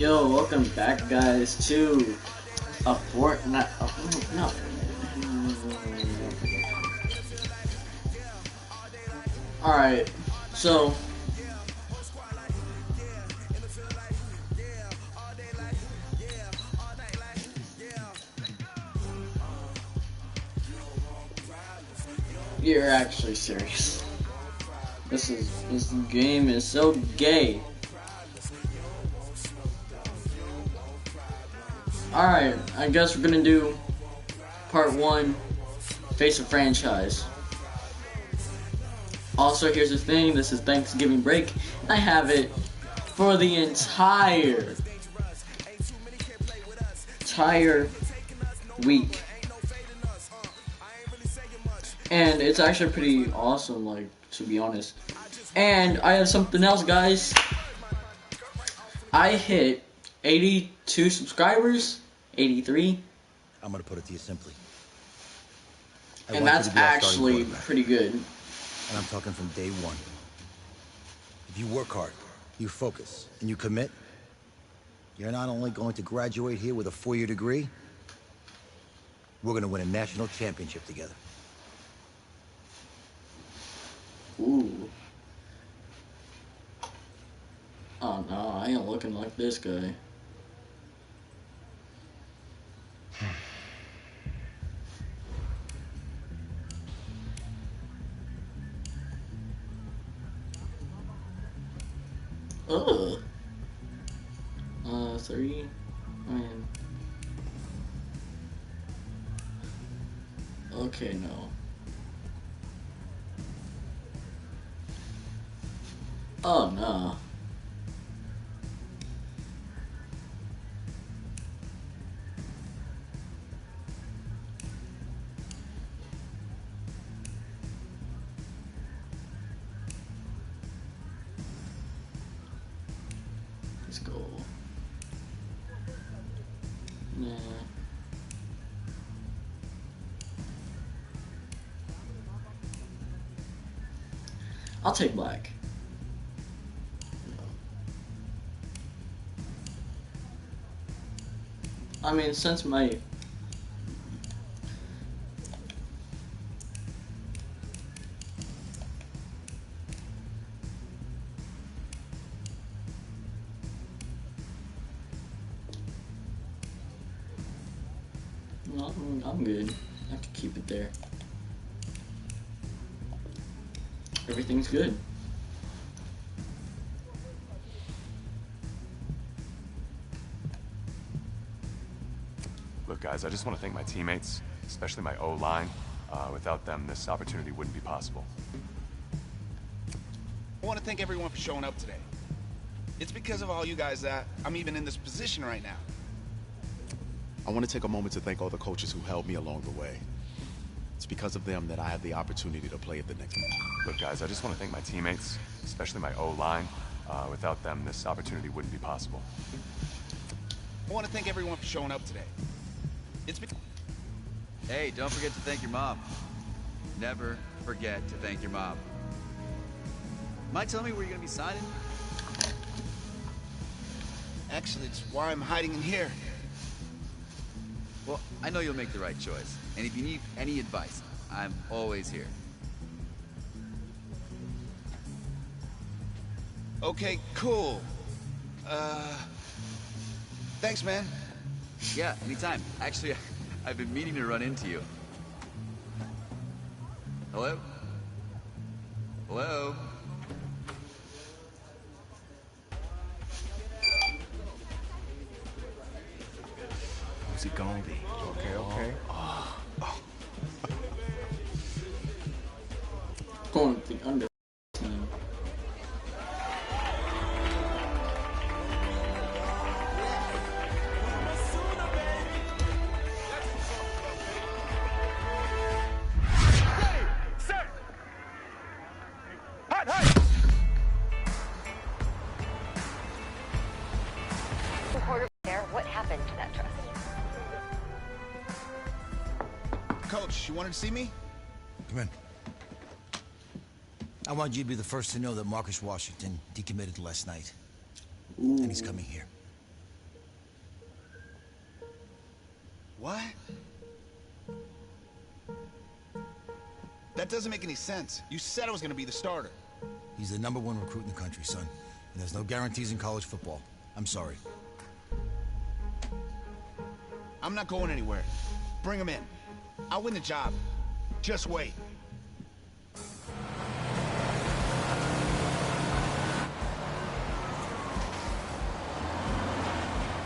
Yo, welcome back, guys, to a Fortnite. No. Alright, so. You're actually serious. This game is so gay. Alright, I guess we're gonna do part 1, Face a Franchise. Also, here's the thing, this is Thanksgiving break. I have it for the entire week. And it's actually pretty awesome, like, to be honest. And I have something else, guys. I hit 82 subscribers, 83. I'm gonna put it to you simply. And that's actually pretty good. And I'm talking from day one. If you work hard, you focus, and you commit, you're not only going to graduate here with a 4-year degree, we're gonna win a national championship together. Ooh. Oh no, I ain't looking like this guy. Ugh. 3. Man. Okay, no. Oh no. Let's go. Nah. I'll take black. I mean, since my I'm good. I can keep it there. Everything's good. Look, guys, I just want to thank my teammates, especially my O-line. Without them, this opportunity wouldn't be possible. I want to thank everyone for showing up today. It's because of all you guys that I'm even in this position right now. I want to take a moment to thank all the coaches who helped me along the way. It's because of them that I have the opportunity to play at the next level. Look, guys, I just want to thank my teammates, especially my O-line. Without them, this opportunity wouldn't be possible. I want to thank everyone for showing up today. Hey, don't forget to thank your mom. Never forget to thank your mom. Mind telling me where you're gonna be signing? Actually, it's why I'm hiding in here. Well, I know you'll make the right choice. And if you need any advice, I'm always here. Okay, cool. Thanks, man. Yeah, anytime. Actually, I've been meaning to run into you. Hello? Hello? Who's he gonna be? Okay. Going with the under team. What happened to that trust? Coach, you wanted to see me? Come in. I want you to be the first to know that Marcus Washington decommitted last night. Ooh. And he's coming here. What? That doesn't make any sense. You said I was gonna be the starter. He's the #1 recruit in the country, son. And there's no guarantees in college football. I'm sorry. I'm not going anywhere. Bring him in. I'll win the job. Just wait.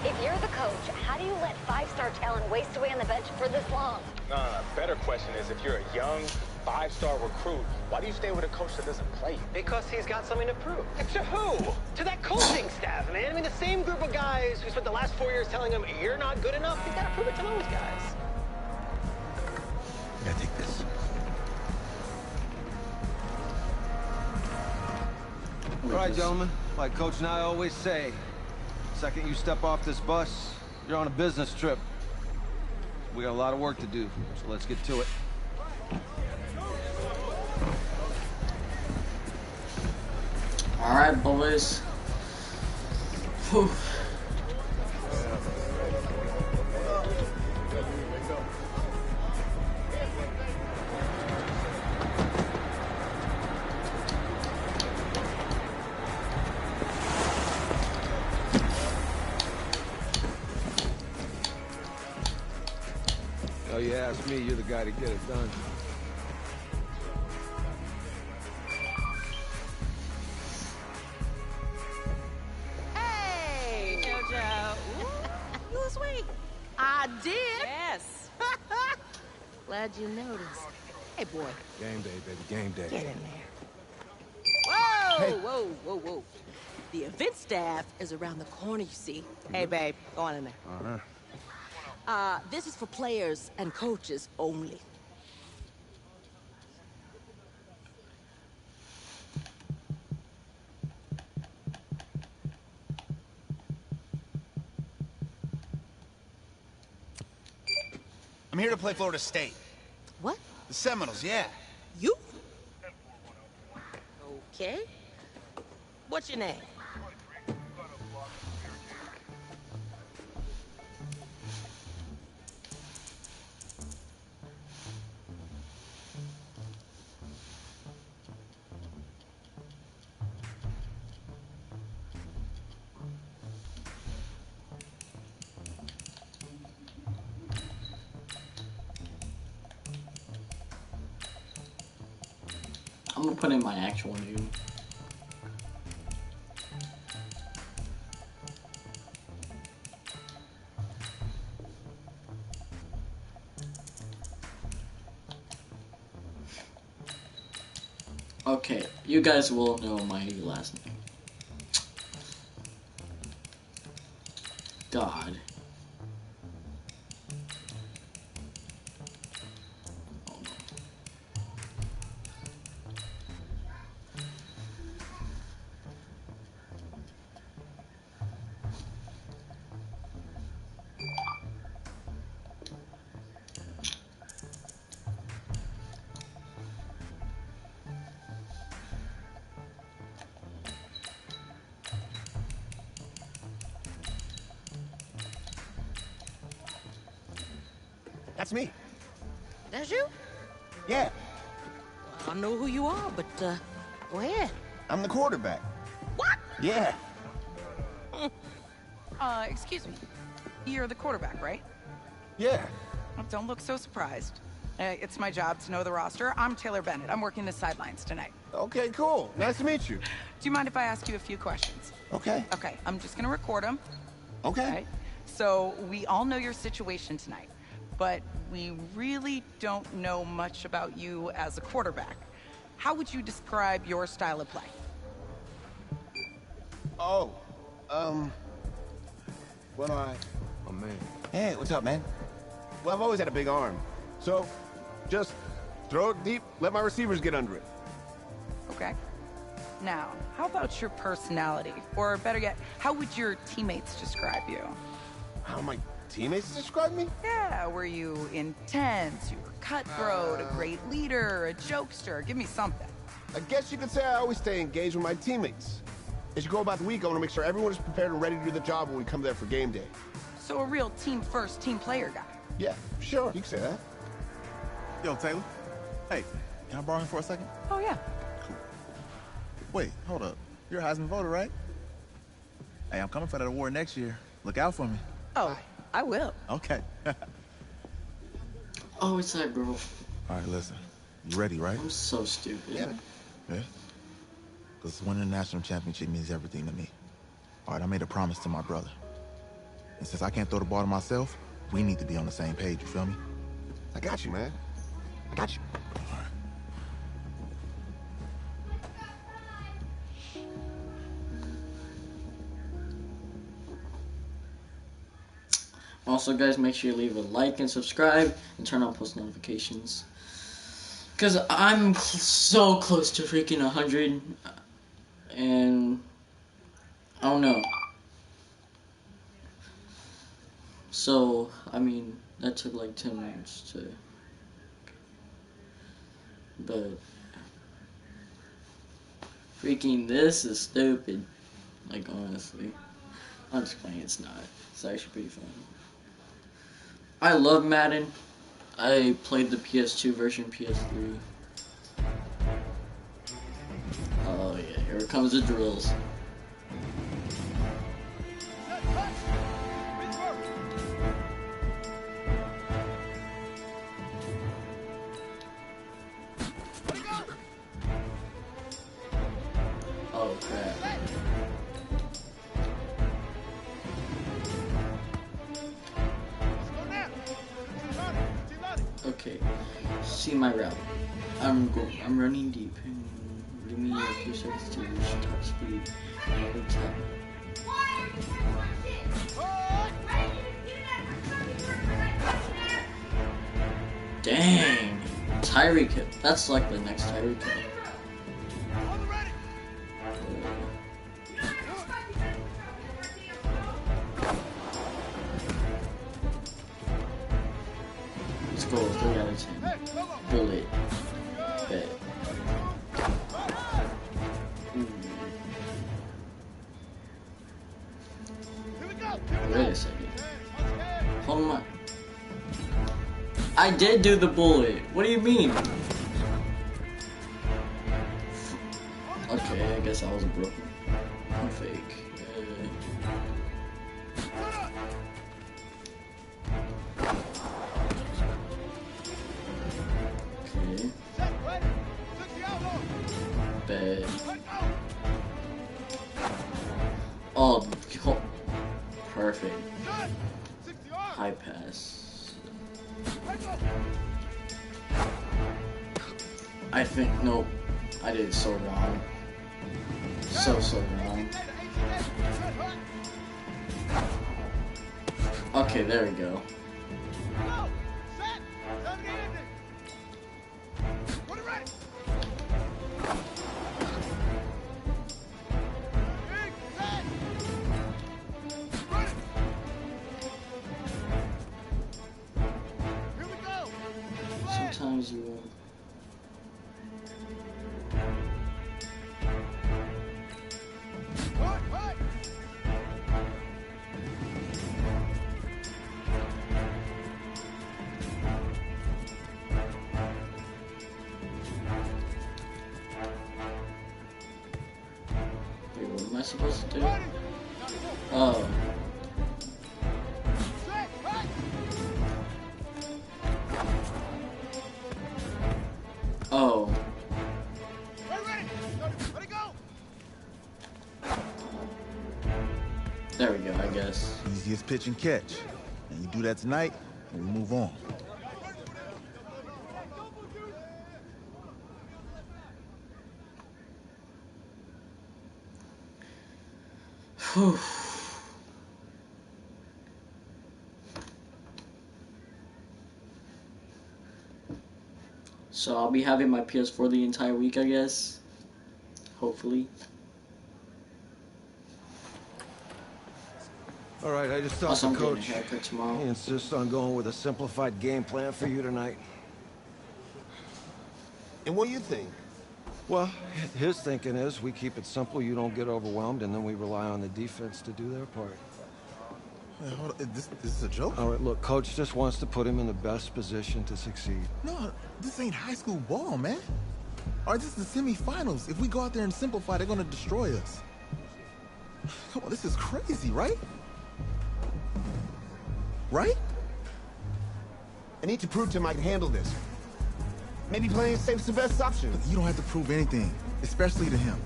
If you're the coach, how do you let five-star talent waste away on the bench for this long? No. Better question is, if you're a young, 5-star recruit, why do you stay with a coach that doesn't play you? Because he's got something to prove. To who? To that coaching staff, man. I mean, the same group of guys who spent the last 4 years telling him, you're not good enough. He's got to prove it to those guys. Yeah, take this. All right, gentlemen. Like Coach and I always say, second you step off this bus, you're on a business trip. We got a lot of work to do, so let's get to it. All right, boys. Whew. Oh, you ask me, you're the guy to get it done. Hey, JoJo. You was sweet. I did. Yes. Glad you noticed. Hey, boy. Game day, baby, game day. Get in there. Whoa, whoa, whoa, whoa. The event staff is around the corner, you see. Hey, babe, go on in there. This is for players and coaches only. I'm here to play Florida State. What? The Seminoles, yeah. You? Okay. What's your name? I'm gonna put in my actual name. Okay, you guys will know my last name. God. Oh no. That's me. That's you? Yeah, I don't know who you are, but, go ahead. I'm the quarterback. What? Yeah. Excuse me. You're the quarterback, right? Yeah. Well, don't look so surprised. It's my job to know the roster. I'm Taylor Bennett. I'm working the sidelines tonight. Okay, cool. Nice to meet you. Do you mind if I ask you a few questions? Okay. Okay, I'm just gonna record them. Okay. So we all know your situation tonight, but we really don't know much about you as a quarterback. How would you describe your style of play? Oh, well, Oh, man. hey, what's up, man? Well, I've always had a big arm. So, just throw it deep, let my receivers get under it. Okay. Now, how about your personality? Or better yet, how would your teammates describe you? How my teammates describe me? Yeah, were you intense? You were cutthroat, a great leader, a jokester? Give me something. I guess you could say I always stay engaged with my teammates. As you go about the week, I want to make sure everyone is prepared and ready to do the job when we come there for game day. So a real team-first, team-player guy. Yeah, sure. You can say that. Yo, Taylor. Hey, can I borrow him for a second? Oh, yeah. Wait, hold up. You're a Heisman voter, right? Hey, I'm coming for that award next year. Look out for me. Oh, I will. Okay. Oh, it's that girl. All right, listen. You ready, right? I'm so stupid. Yeah? Because winning the national championship means everything to me. All right, I made a promise to my brother. And since I can't throw the ball to myself, we need to be on the same page, you feel me? I got you, man. I got you. All right. Also, guys, make sure you leave a like and subscribe and turn on post notifications. Because I'm so close to freaking 100. And I don't know. So, I mean, that took like 10 minutes to. But. Freaking this is stupid. Like, honestly. I'm just playing, it's not. It's actually pretty fun. I love Madden. I played the PS2 version, PS3. Oh yeah, here comes the drills. Oh crap. Okay, see my route. I'm running deep. Give me a few seconds to reach top speed. Every time. Dang, Tyreek Hill. That's like the next Tyreek Hill. Let's go, 3 out of 10. Bullet. Bet. Wait a second. Hold on. I did do the bullet. What do you mean? Okay, I guess I was broken. I'm fake. Okay. Bad. Oh, perfect. High pass. I think, nope. I did it so wrong. So wrong. Okay, there we go. Sometimes you won't. Wait, what am I supposed to do? Oh. Oh. There we go, I guess. Easiest pitch and catch. And you do that tonight, and we move on. Whew. So I'll be having my PS4 the entire week, I guess. Hopefully. All right, I just talked Also, to I'm getting a Coach. haircut tomorrow. He insists on going with a simplified game plan for you tonight. And what do you think? Well, his thinking is we keep it simple, you don't get overwhelmed, and then we rely on the defense to do their part. Hey, hold on. This is a joke? All right, look, Coach just wants to put him in the best position to succeed. No, this ain't high school ball, man. All right, this is the semifinals. If we go out there and simplify, they're gonna destroy us. Come on, this is crazy, right? Right? I need to prove to him I can handle this. Maybe playing safe is the best option. Look, you don't have to prove anything, especially to him.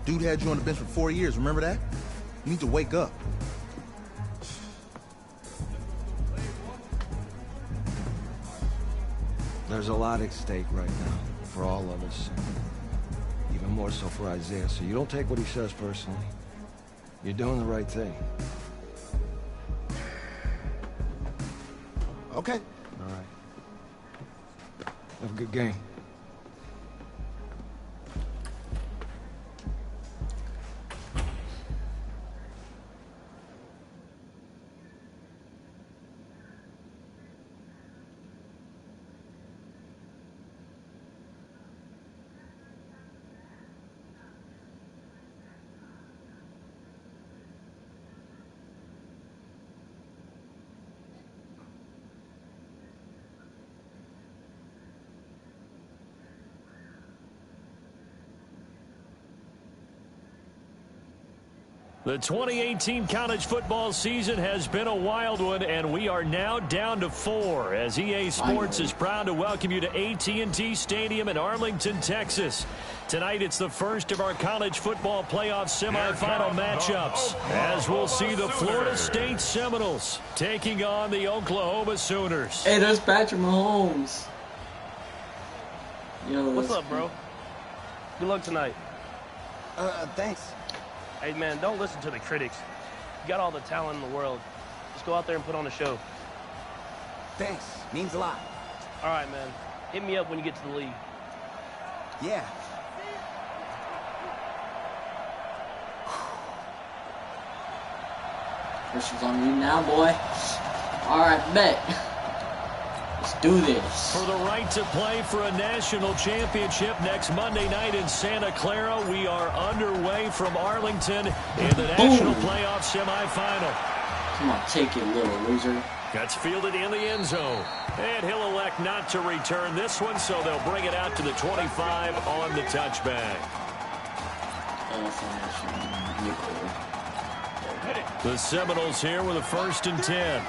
Dude had you on the bench for 4 years, remember that? You need to wake up. There's a lot at stake right now for all of us. Even more so for Isaiah, so you don't take what he says personally. You're doing the right thing. Okay. All right. Have a good game. The 2018 college football season has been a wild one, and we are now down to 4 as EA Sports is proud to welcome you to AT&T Stadium in Arlington, Texas. Tonight, it's the first of our college football playoff semifinal matchups, as we'll see the Florida State Seminoles taking on the Oklahoma Sooners. Hey, there's Patrick Mahomes. Yo, what's up, bro? Good luck tonight. Thanks. Hey, man, don't listen to the critics. You got all the talent in the world. Just go out there and put on a show. Thanks. Means a lot. All right, man. Hit me up when you get to the league. Yeah. Pressure's on you now, boy. All right, bet. Let's do this. For the right to play for a national championship next Monday night in Santa Clara, we are underway from Arlington in the national playoff semifinal. Come on, take it, little loser. That's fielded in the end zone. And he'll elect not to return this one, so they'll bring it out to the 25 on the touchback. The Seminoles here with a 1st and 10.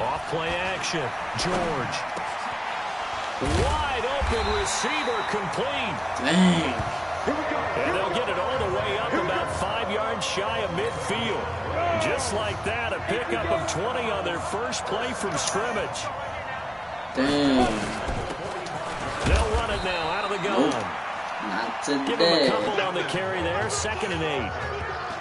Off-play action. George. Wide open receiver complete. Dang. And they'll get it all the way up about 5 yards shy of midfield. Just like that, a pickup of 20 on their first play from scrimmage. Dang. They'll run it now out of the gun. Nope. Not today. Give them a couple on the carry there. 2nd and 8.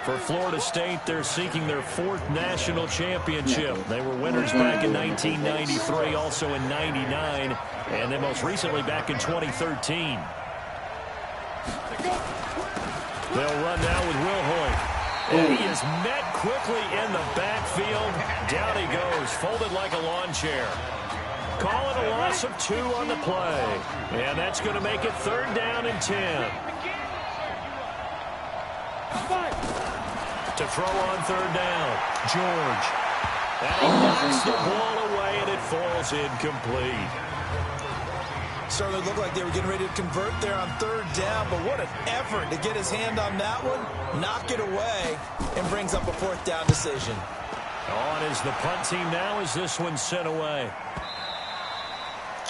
For Florida State, they're seeking their 4th national championship. They were winners back in 1993, also in 99, and then most recently back in 2013. They'll run now with Will Hoyt. And he is met quickly in the backfield. Down he goes, folded like a lawn chair. Call it a loss of 2 on the play. And that's going to make it 3rd down and 10. To throw on 3rd down, George. And he knocks the ball away, and it falls incomplete. Certainly looked like they were getting ready to convert there on 3rd down, but what an effort to get his hand on that one, knock it away, and brings up a 4th down decision. On is the punt team now as this one's sent away.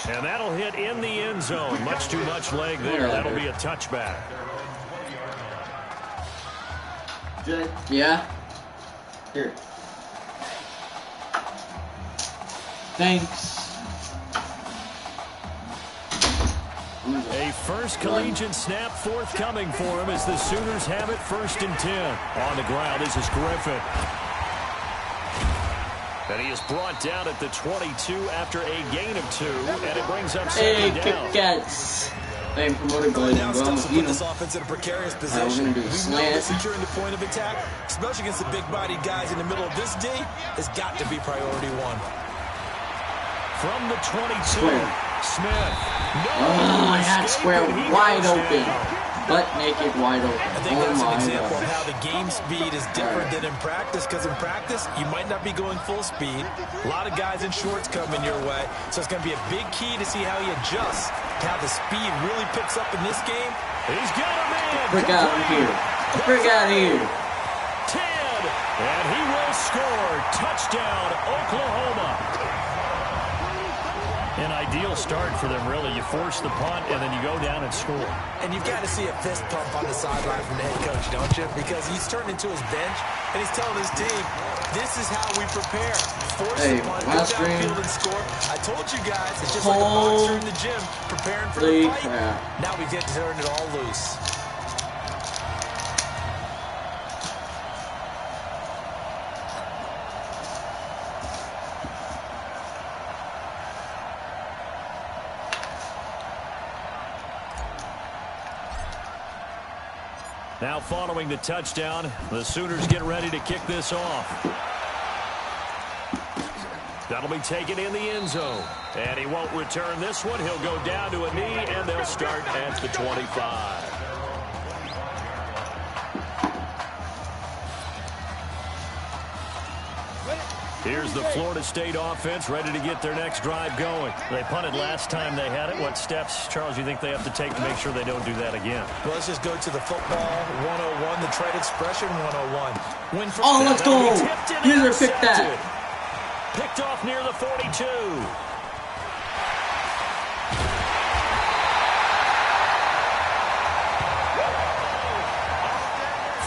And that'll hit in the end zone. Much too much leg there. That'll be a touchback. Yeah. Here. Thanks. A first collegiate snap forthcoming for him as the Sooners have it 1st and 10. On the ground, this is Griffin. And he is brought down at the 22 after a gain of 2, and it brings up 2nd down. Kick-cats. They promoted by now steps to put this offense in a precarious position. We know that securing the point of attack, especially against the big-bodied guys in the middle of this D, has got to be priority 1. From the 22, Smith. No, I had square wide open. Butt naked wide open. I think that's an example of gosh. how the game speed is different than in practice, because in practice, you might not be going full speed. A lot of guys in shorts coming your way, so it's going to be a big key to see how he adjusts to how the speed really picks up in this game. He's got a man. Frick out of here. Frick out of here. 10, and he will score. Touchdown, Oklahoma. An ideal start for them, really. You force the punt, and then you go down and score. And you've got to see a fist pump on the sideline from the head coach, don't you? Because he's turned into his bench, and he's telling his team, this is how we prepare. Force the punt, go downfield and score. I told you guys, it's just like a boxer in the gym preparing for the fight. Now we get to turn it all loose. Now following the touchdown, the Sooners get ready to kick this off. That'll be taken in the end zone. And he won't return this one. He'll go down to a knee, and they'll start at the 25. Here's the Florida State offense ready to get their next drive going. They punted last time they had it. What steps, Charles, you think they have to take to make sure they don't do that again? Well, let's just go to the football 101, the trade expression 101. Win for let's go. User pick that. Picked off near the 42.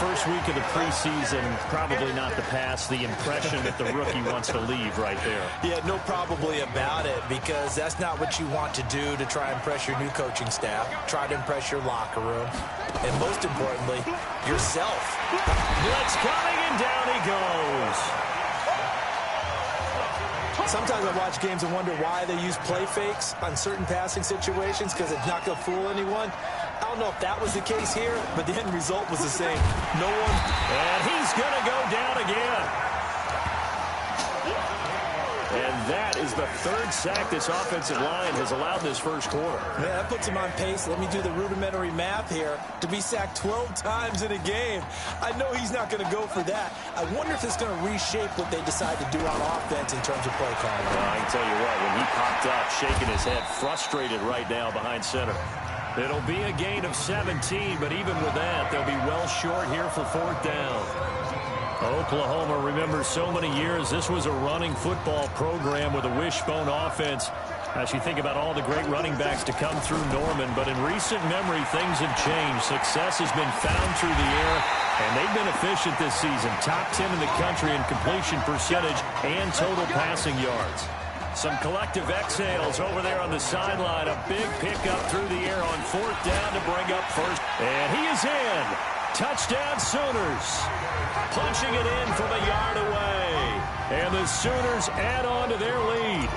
First week of the preseason, probably not the pass, the impression that the rookie wants to leave right there. Yeah, no probably about it, because that's not what you want to do to try and impress your new coaching staff, try to impress your locker room, and most importantly, yourself. Blitz coming, and down he goes. Sometimes I watch games and wonder why they use play fakes on certain passing situations, because it's not going to fool anyone. I don't know if that was the case here, but the end result was the same. No one. And he's going to go down again. And that is the third sack this offensive line has allowed this first quarter. Yeah, that puts him on pace. Let me do the rudimentary math here. To be sacked 12 times in a game, I know he's not going to go for that. I wonder if it's going to reshape what they decide to do on offense in terms of play calling. Well, I can tell you what, when he popped up, shaking his head, frustrated right now behind center. It'll be a gain of 17, but even with that, they'll be well short here for fourth down. Oklahoma, remember, so many years, this was a running football program with a wishbone offense. As you think about all the great running backs to come through Norman, but in recent memory, things have changed. Success has been found through the air, and they've been efficient this season. Top 10 in the country in completion percentage and total passing yards. Some collective exhales over there on the sideline. A big pickup through the air on fourth down to bring up first. And he is in. Touchdown Sooners. Punching it in from a yard away. And the Sooners add on to their lead.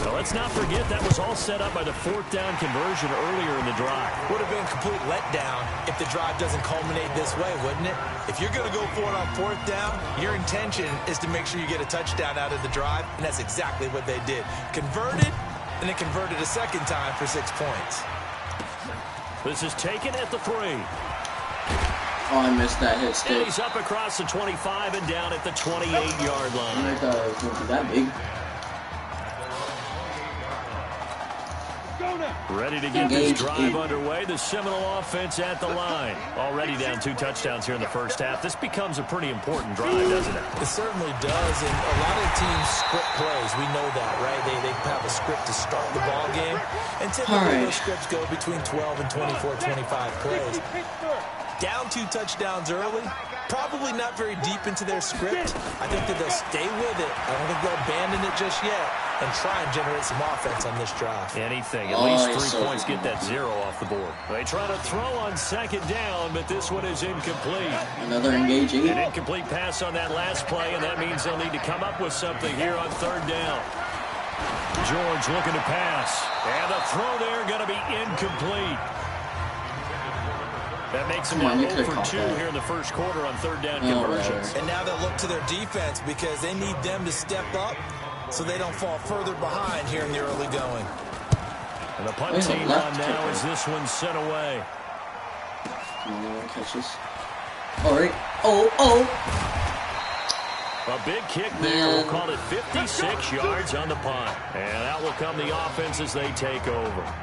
Well, let's not forget that was all set up by the fourth down conversion earlier in the drive. Would have been a complete letdown if the drive doesn't culminate this way, wouldn't it? If you're going to go for it on fourth down, your intention is to make sure you get a touchdown out of the drive, and that's exactly what they did. Converted, and then converted a second time for 6 points. This is taken at the 3. Oh, I missed that hit stick. And he's up across the 25 and down at the 28-yard line. I thought it was going to be that big. Ready to get this drive underway. The Seminole offense at the line. Already down 2 touchdowns here in the first half. This becomes a pretty important drive, doesn't it? It certainly does, and a lot of teams script plays. We know that, right? They have a script to start the ball game, and typically those scripts go between 12 and 24, 25 plays. Down 2 touchdowns early, probably not very deep into their script. I think that they'll stay with it. I don't think they'll abandon it just yet and try and generate some offense on this drive. Anything. At least 3 points, get that 0 off the board. They try to throw on second down, but this one is incomplete. Another engaging. An incomplete pass on that last play, and that means they'll need to come up with something here on third down. George looking to pass. And the throw there going to be incomplete. That makes them now 0 for 2 here in the first quarter on third down conversions. And now they'll look to their defense because they need them to step up so they don't fall further behind here in the early going. And the punt team on now as this one's sent away. Catches. All right. Oh. A big kick there. We'll call it 56 yards on the punt. And out will come the offense as they take over.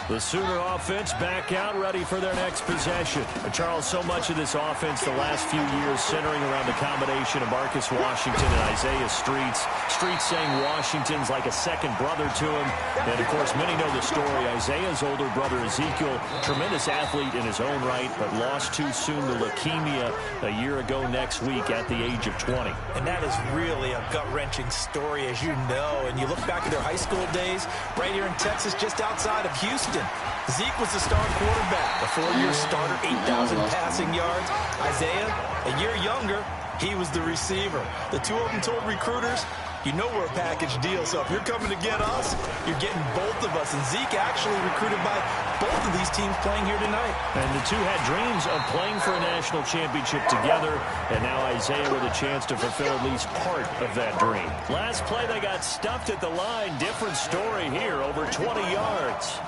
The Sooner offense back out, ready for their next possession. Charles, so much of this offense the last few years centering around the combination of Marcus Washington and Isaiah Streets. Streets saying Washington's like a second brother to him. And, of course, many know the story. Isaiah's older brother, Ezekiel, tremendous athlete in his own right, but lost too soon to leukemia a year ago next week at the age of 20. And that is really a gut-wrenching story, as you know. And you look back at their high school days right here in Texas, just outside of Houston. Zeke was the star quarterback, a 4-year starter, 8,000 passing yards. Isaiah, a year younger, he was the receiver. The two of them told recruiters, you know we're a package deal, so if you're coming to get us, you're getting both of us. And Zeke actually recruited by both of these teams playing here tonight. And the two had dreams of playing for a national championship together, and now Isaiah with a chance to fulfill at least part of that dream. Last play, they got stuffed at the line. Different story here, over 20 yards.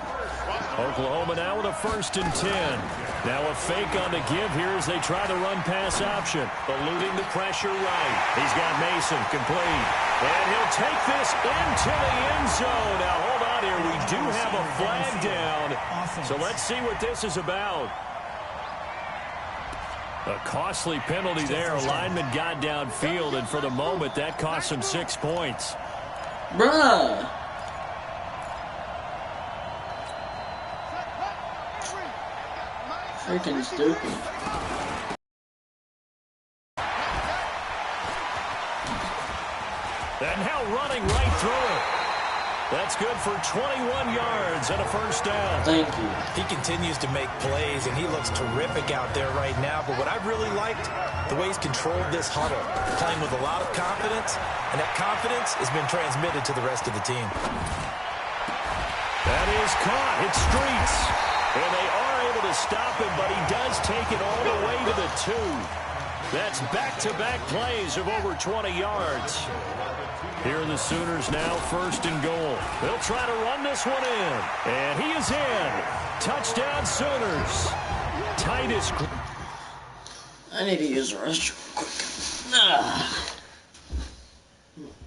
Oklahoma now with a 1st and 10. Now a fake on the give here as they try the run-pass option. Eluding the pressure right. He's got Mason complete. And he'll take this into the end zone. Now hold on here. We do have a flag down. So let's see what this is about. A costly penalty there. A lineman got downfield, and for the moment, that cost him 6 points. Bruh. Freaking stupid. And now running right through it. That's good for 21 yards and a 1st down. Thank you. He continues to make plays, and he looks terrific out there right now. But what I've really liked, the way he's controlled this huddle, playing with a lot of confidence, and that confidence has been transmitted to the rest of the team. That is caught. It's Streets. And they are able to stop him, but he does take it all the way to the 2. That's back-to-back plays of over 20 yards. Here are the Sooners now 1st and goal. They'll try to run this one in. And he is in. Touchdown Sooners. Titus. I need to use the restroom quick.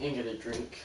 And get a drink.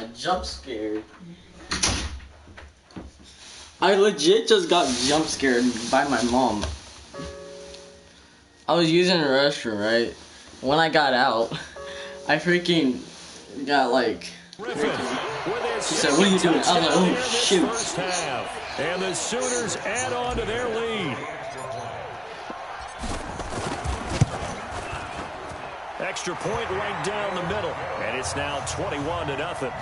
A jump scared. I legit just got jump scared by my mom. I was using the restroom, right? When I got out, I freaking got like. She said, "What are you doing?" I was like, "Oh shoot!" And the Sooners add on to their lead. Extra point right down the middle, and it's now 21-0.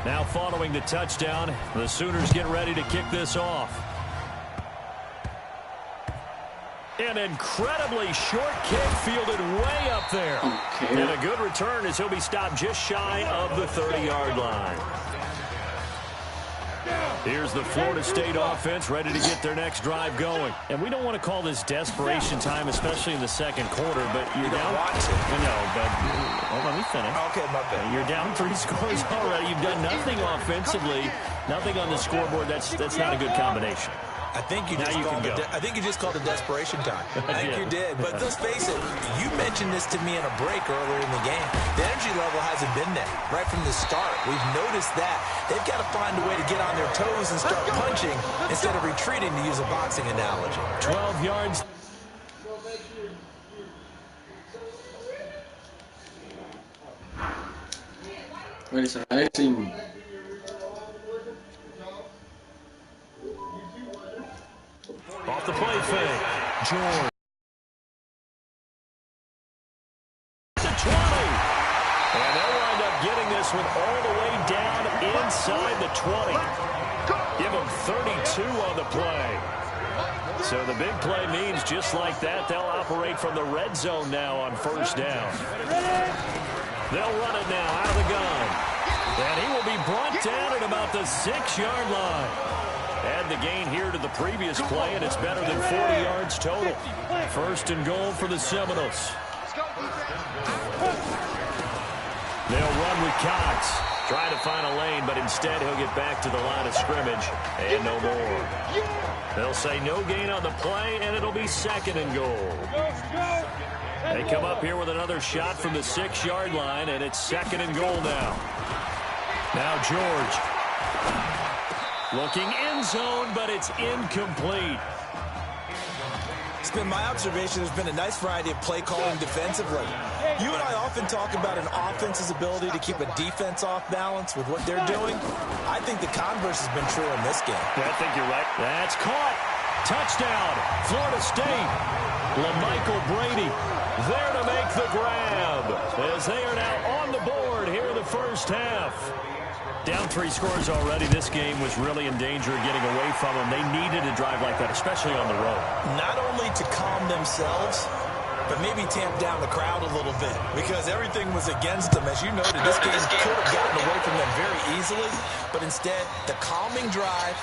Now following the touchdown, the Sooners get ready to kick this off. An incredibly short kick fielded way up there. Okay. And a good return as he'll be stopped just shy of the 30-yard line. Here's the Florida State offense ready to get their next drive going. And we don't want to call this desperation time, especially in the second quarter, but you're down. No, but let me finish. Okay, my bad. You're down 3 scores already. You've done nothing offensively, nothing on the scoreboard. That's not a good combination. I think you just called it desperation time. I think you did. But let's face it, you mentioned this to me in a break earlier in the game. The energy level hasn't been there right from the start. We've noticed that. They've got to find a way to get on their toes and start punching instead of retreating, to use a boxing analogy. 12 yards. Wait a second. I actually. Off the play fake. George. To 20. And they'll wind up getting this one all the way down inside the 20. Give them 32 on the play. So the big play means just like that, they'll operate from the red zone now on first down. They'll run it now out of the gun. And he will be brought down at about the 6-yard line. Add the gain here to the previous play, and it's better than 40 yards total. First and goal for the Seminoles. They'll run with Cox. Trying to find a lane, but instead he'll get back to the line of scrimmage. And no more. They'll say no gain on the play, and it'll be second and goal. They come up here with another shot from the 6-yard line, and it's second and goal now. Now George. Looking end zone, but it's incomplete. It's been my observation there's been a nice variety of play calling defensively. You and I often talk about an offense's ability to keep a defense off balance with what they're doing. I think the converse has been true in this game. I think you're right. That's caught. Touchdown, Florida State. LaMichael Brady there to make the grab as they are now on the board here in the first half. Down 3 scores already. This game was really in danger of getting away from them. They needed a drive like that, especially on the road. Not only to calm themselves, but maybe tamp down the crowd a little bit because everything was against them. As you noted, this game could have gotten away from them very easily, but instead, the calming drive,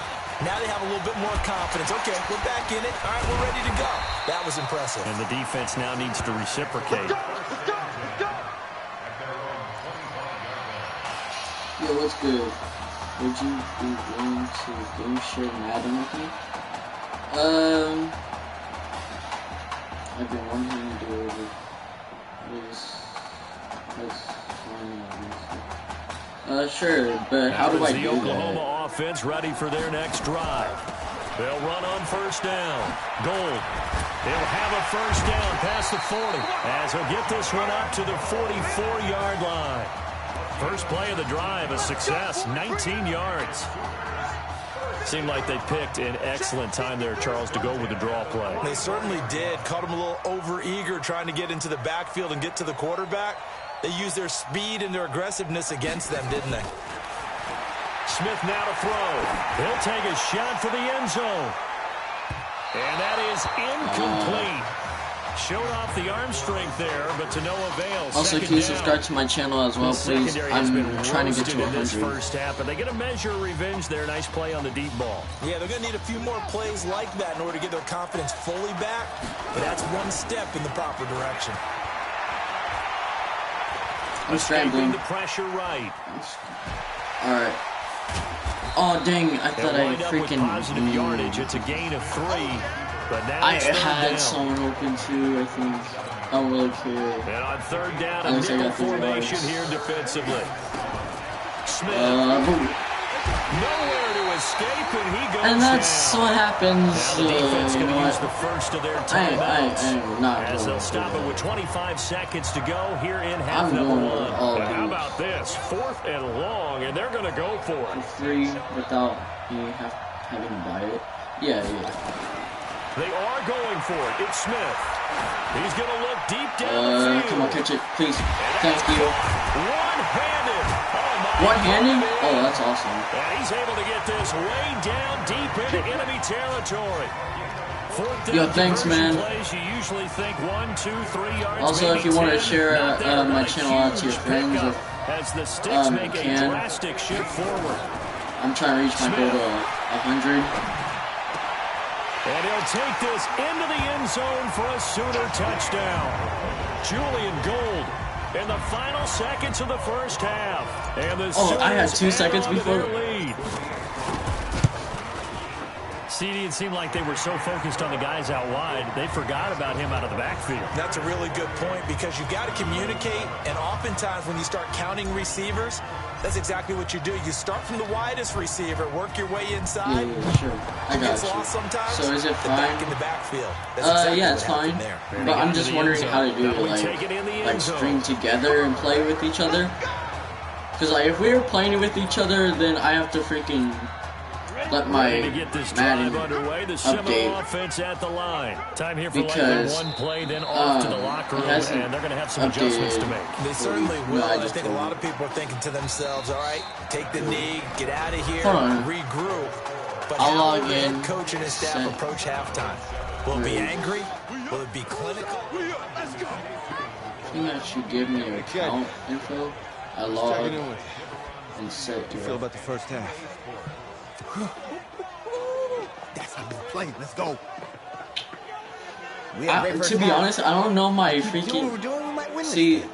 now they have a little bit more confidence. Okay, we're back in it. All right, we're ready to go. That was impressive. And the defense now needs to reciprocate. Yo, what's good? Would you be willing to game share Madden with me? I've been wanting to do it. Sure, but how do I do the Oklahoma that? Offense ready for their next drive. They'll run on first down. Gold. They'll have a first down past the 40 as he'll get this one up to the 44-yard line. First play of the drive, a success, 19 yards. Seemed like they picked an excellent time there, Charles, to go with the draw play. They certainly did. Caught them a little over-eager trying to get into the backfield and get to the quarterback. They used their speed and their aggressiveness against them, didn't they? Smith now to throw. He'll take a shot for the end zone. And that is incomplete. Showed off the arm strength there, but to no avail. Also, can you subscribe to my channel as well, please? I'm trying to get to 100. First half, but they get a measure of revenge there. Nice play on the deep ball. Yeah, they're going to need a few more plays like that in order to get their confidence fully back, but that's one step in the proper direction. I'm scrambling. The pressure right. Alright. Oh, dang. I thought I freaking... positive yardage. It's a gain of 3. But now I had someone open too, I think. I don't really care. And on third down, a nickel formation here defensively. Smith. Nowhere to escape, and he goes and that's down. what happens. Now the defense going to use the first of their timeouts as they'll stop it with 25 seconds to go here in half number 1. How about this? 4th and long, and they're going to go for it. 3 without you having to buy it. Yeah. They are going for it. It's Smith. He's going to look deep down the field. Come on, catch it, please. Thank you. One-handed. One-handed? Oh, that's awesome. And he's able to get this way down deep into enemy territory. Yo, thanks, man. Plays, you usually think 1, 2, 3 yards. Also, if you want to share my channel out to your friends, as the sticks make a can. drastic shift forward. I'm trying to reach my goal to 100. And he'll take this into the end zone for a Sooner touchdown. Julian Gold in the final seconds of the first half. And the I had 2 seconds before. CD, it seemed like they were so focused on the guys out wide, they forgot about him out of the backfield. That's a really good point because you've got to communicate, and oftentimes when you start counting receivers, that's exactly what you do. You start from the widest receiver, work your way inside. Yeah, sure. I got you. Lost sometimes. So is it fine? Back in the backfield. That's exactly yeah, it's fine. there. But I'm just wondering how to do it, like string together and play with each other. Because like if we were playing with each other, then I have to freaking let my Madden update. Offense at the line. Time here for one play, then off to the locker room, and they're going to have some adjustments to make. They certainly will. I think a lot of people are thinking to themselves, all right, take the knee, get out of here, regroup. But how will the head coach and his staff approach halftime? Will it be angry? Will it be clinical? I think that should give me an account info. I log and set. How do you feel about the first half? That's how we play. Let's go. To be honest, I don't know my freaking. See, there's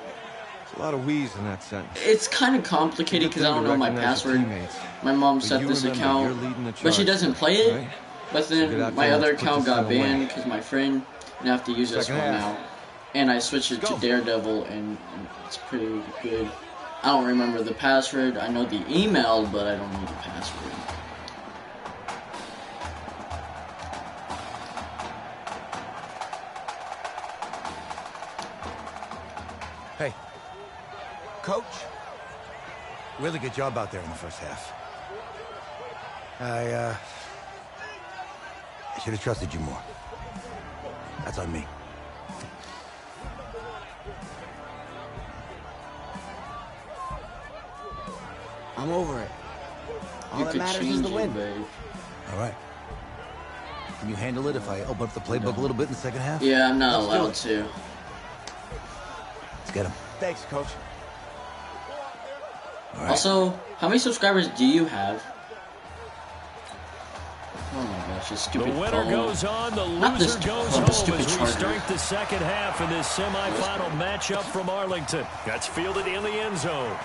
a lot of wheeze in that sentence. It's kind of complicated because I don't know my password. My mom set this account, but she doesn't play it. But then my other account got banned because my friend, and I have to use this one now. And I switched it to Daredevil, and it's pretty good. I don't remember the password. I know the email, but I don't know the password. Hey, Coach. Really good job out there in the first half. I should have trusted you more. That's on me. I'm over it. All that matters is the win. All right. Can you handle it if I open up the playbook a little bit in the second half? Yeah, I'm not allowed to. Let's get him. Thanks, Coach. All right. Also, how many subscribers do you have? Oh my gosh, this stupid The winner goes on, the loser goes home as we start the second half in this semifinal matchup from Arlington. That's fielded in the end zone.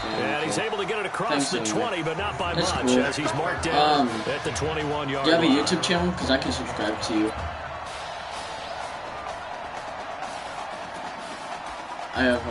And he's able to get it across the 20, but not by much, as he's marked down at the 21-yard line. Do you have a YouTube channel? Because I can subscribe to you. I have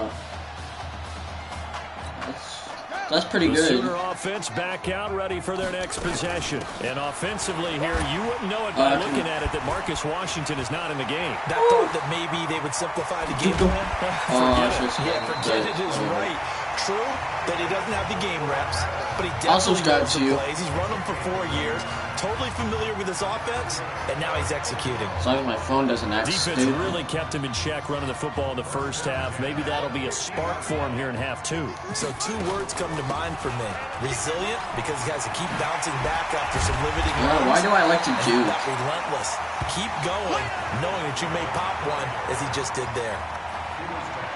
that's pretty good. The Sooner offense back out, ready for their next possession. And offensively here, you wouldn't know it by looking at it that Marcus Washington is not in the game. That thought that maybe they would simplify the game plan? Forget it is right. True that he doesn't have the game reps, but he definitely knows the plays. He's run them for 4 years, totally familiar with his offense, and now he's executing. As long as my phone doesn't act Defense really kept him in check running the football in the first half. Maybe that'll be a spark for him here in half 2. So 2 words come to mind for me. Resilient, because he has to keep bouncing back after some limiting runs. Why do I like to do? Relentless. Keep going, knowing that you may pop one, as he just did there.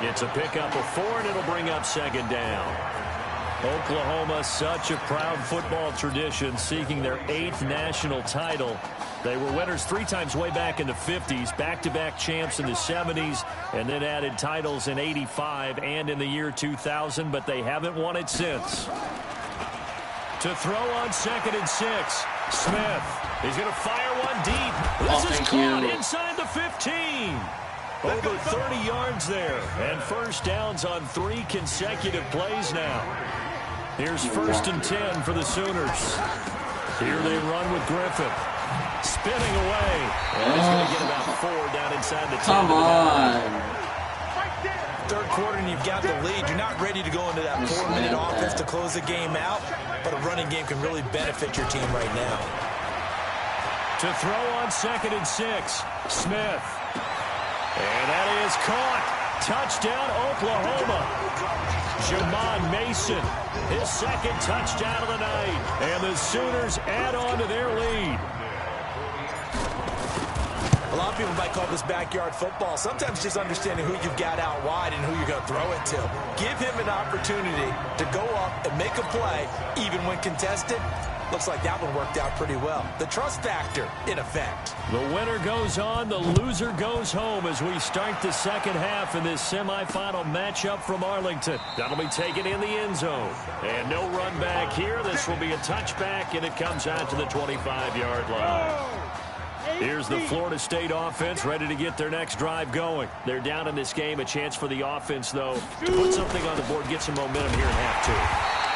It's a pickup of 4, and it'll bring up second down. Oklahoma, such a proud football tradition, seeking their 8th national title. They were winners 3 times way back in the 50s, back-to-back champs in the 70s, and then added titles in 85 and in the year 2000, but they haven't won it since. To throw on 2nd and 6, Smith. He's going to fire one deep. This is caught inside the 15. Over 30 yards there, and first downs on 3 consecutive plays now. Here's 1st and 10 for the Sooners. Here they run with Griffin. Spinning away. And he's going to get about 4 down inside the 10. Come on. Third quarter and you've got the lead. You're not ready to go into that 4-minute offense to close the game out, but a running game can really benefit your team right now. To throw on 2nd and 6, Smith. And that is caught. Touchdown, Oklahoma. Jamon Mason, his 2nd touchdown of the night. And the Sooners add on to their lead. A lot of people might call this backyard football. Sometimes just understanding who you've got out wide and who you're going to throw it to. Give him an opportunity to go up and make a play, even when contested. Looks like that one worked out pretty well. The trust factor, in effect. The winner goes on, the loser goes home as we start the second half in this semifinal matchup from Arlington. That'll be taken in the end zone. And no run back here. This will be a touchback, and it comes out to the 25-yard line. Here's the Florida State offense ready to get their next drive going. They're down in this game. A chance for the offense, though, to put something on the board, get some momentum here in half 2.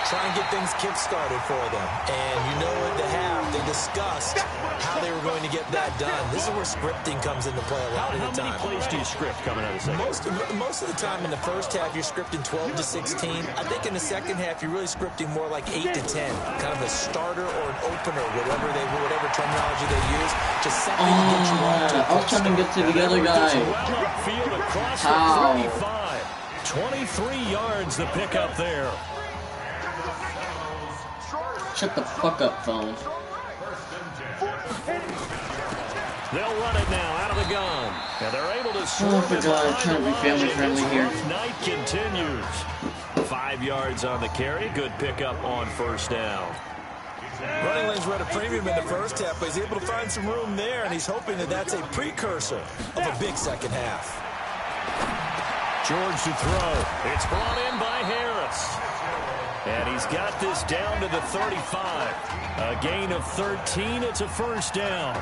Try and get things kick-started for them. And you know at the half, they discussed how they were going to get that done. This is where scripting comes into play a lot of the time. How many plays do you script coming out of the second? Most of the time in the first half, you're scripting 12 to 16. I think in the second half, you're really scripting more like 8 to 10. Kind of a starter or an opener, whatever terminology they use. Just something to get you off to. I was trying to get to the other guy. Field across the 35. 23 yards the pickup there. Shut the fuck up, phone. They'll run it now out of the gun. And they're able to score. Oh my God, I'm trying to be family friendly here. Night continues. 5 yards on the carry. Good pickup on first down. Running lanes were at a premium in the first half, but he's able to find some room there, and he's hoping that that's a precursor of a big second half. George to throw. It's brought in by Harris. And he's got this down to the 35. A gain of 13. It's a first down.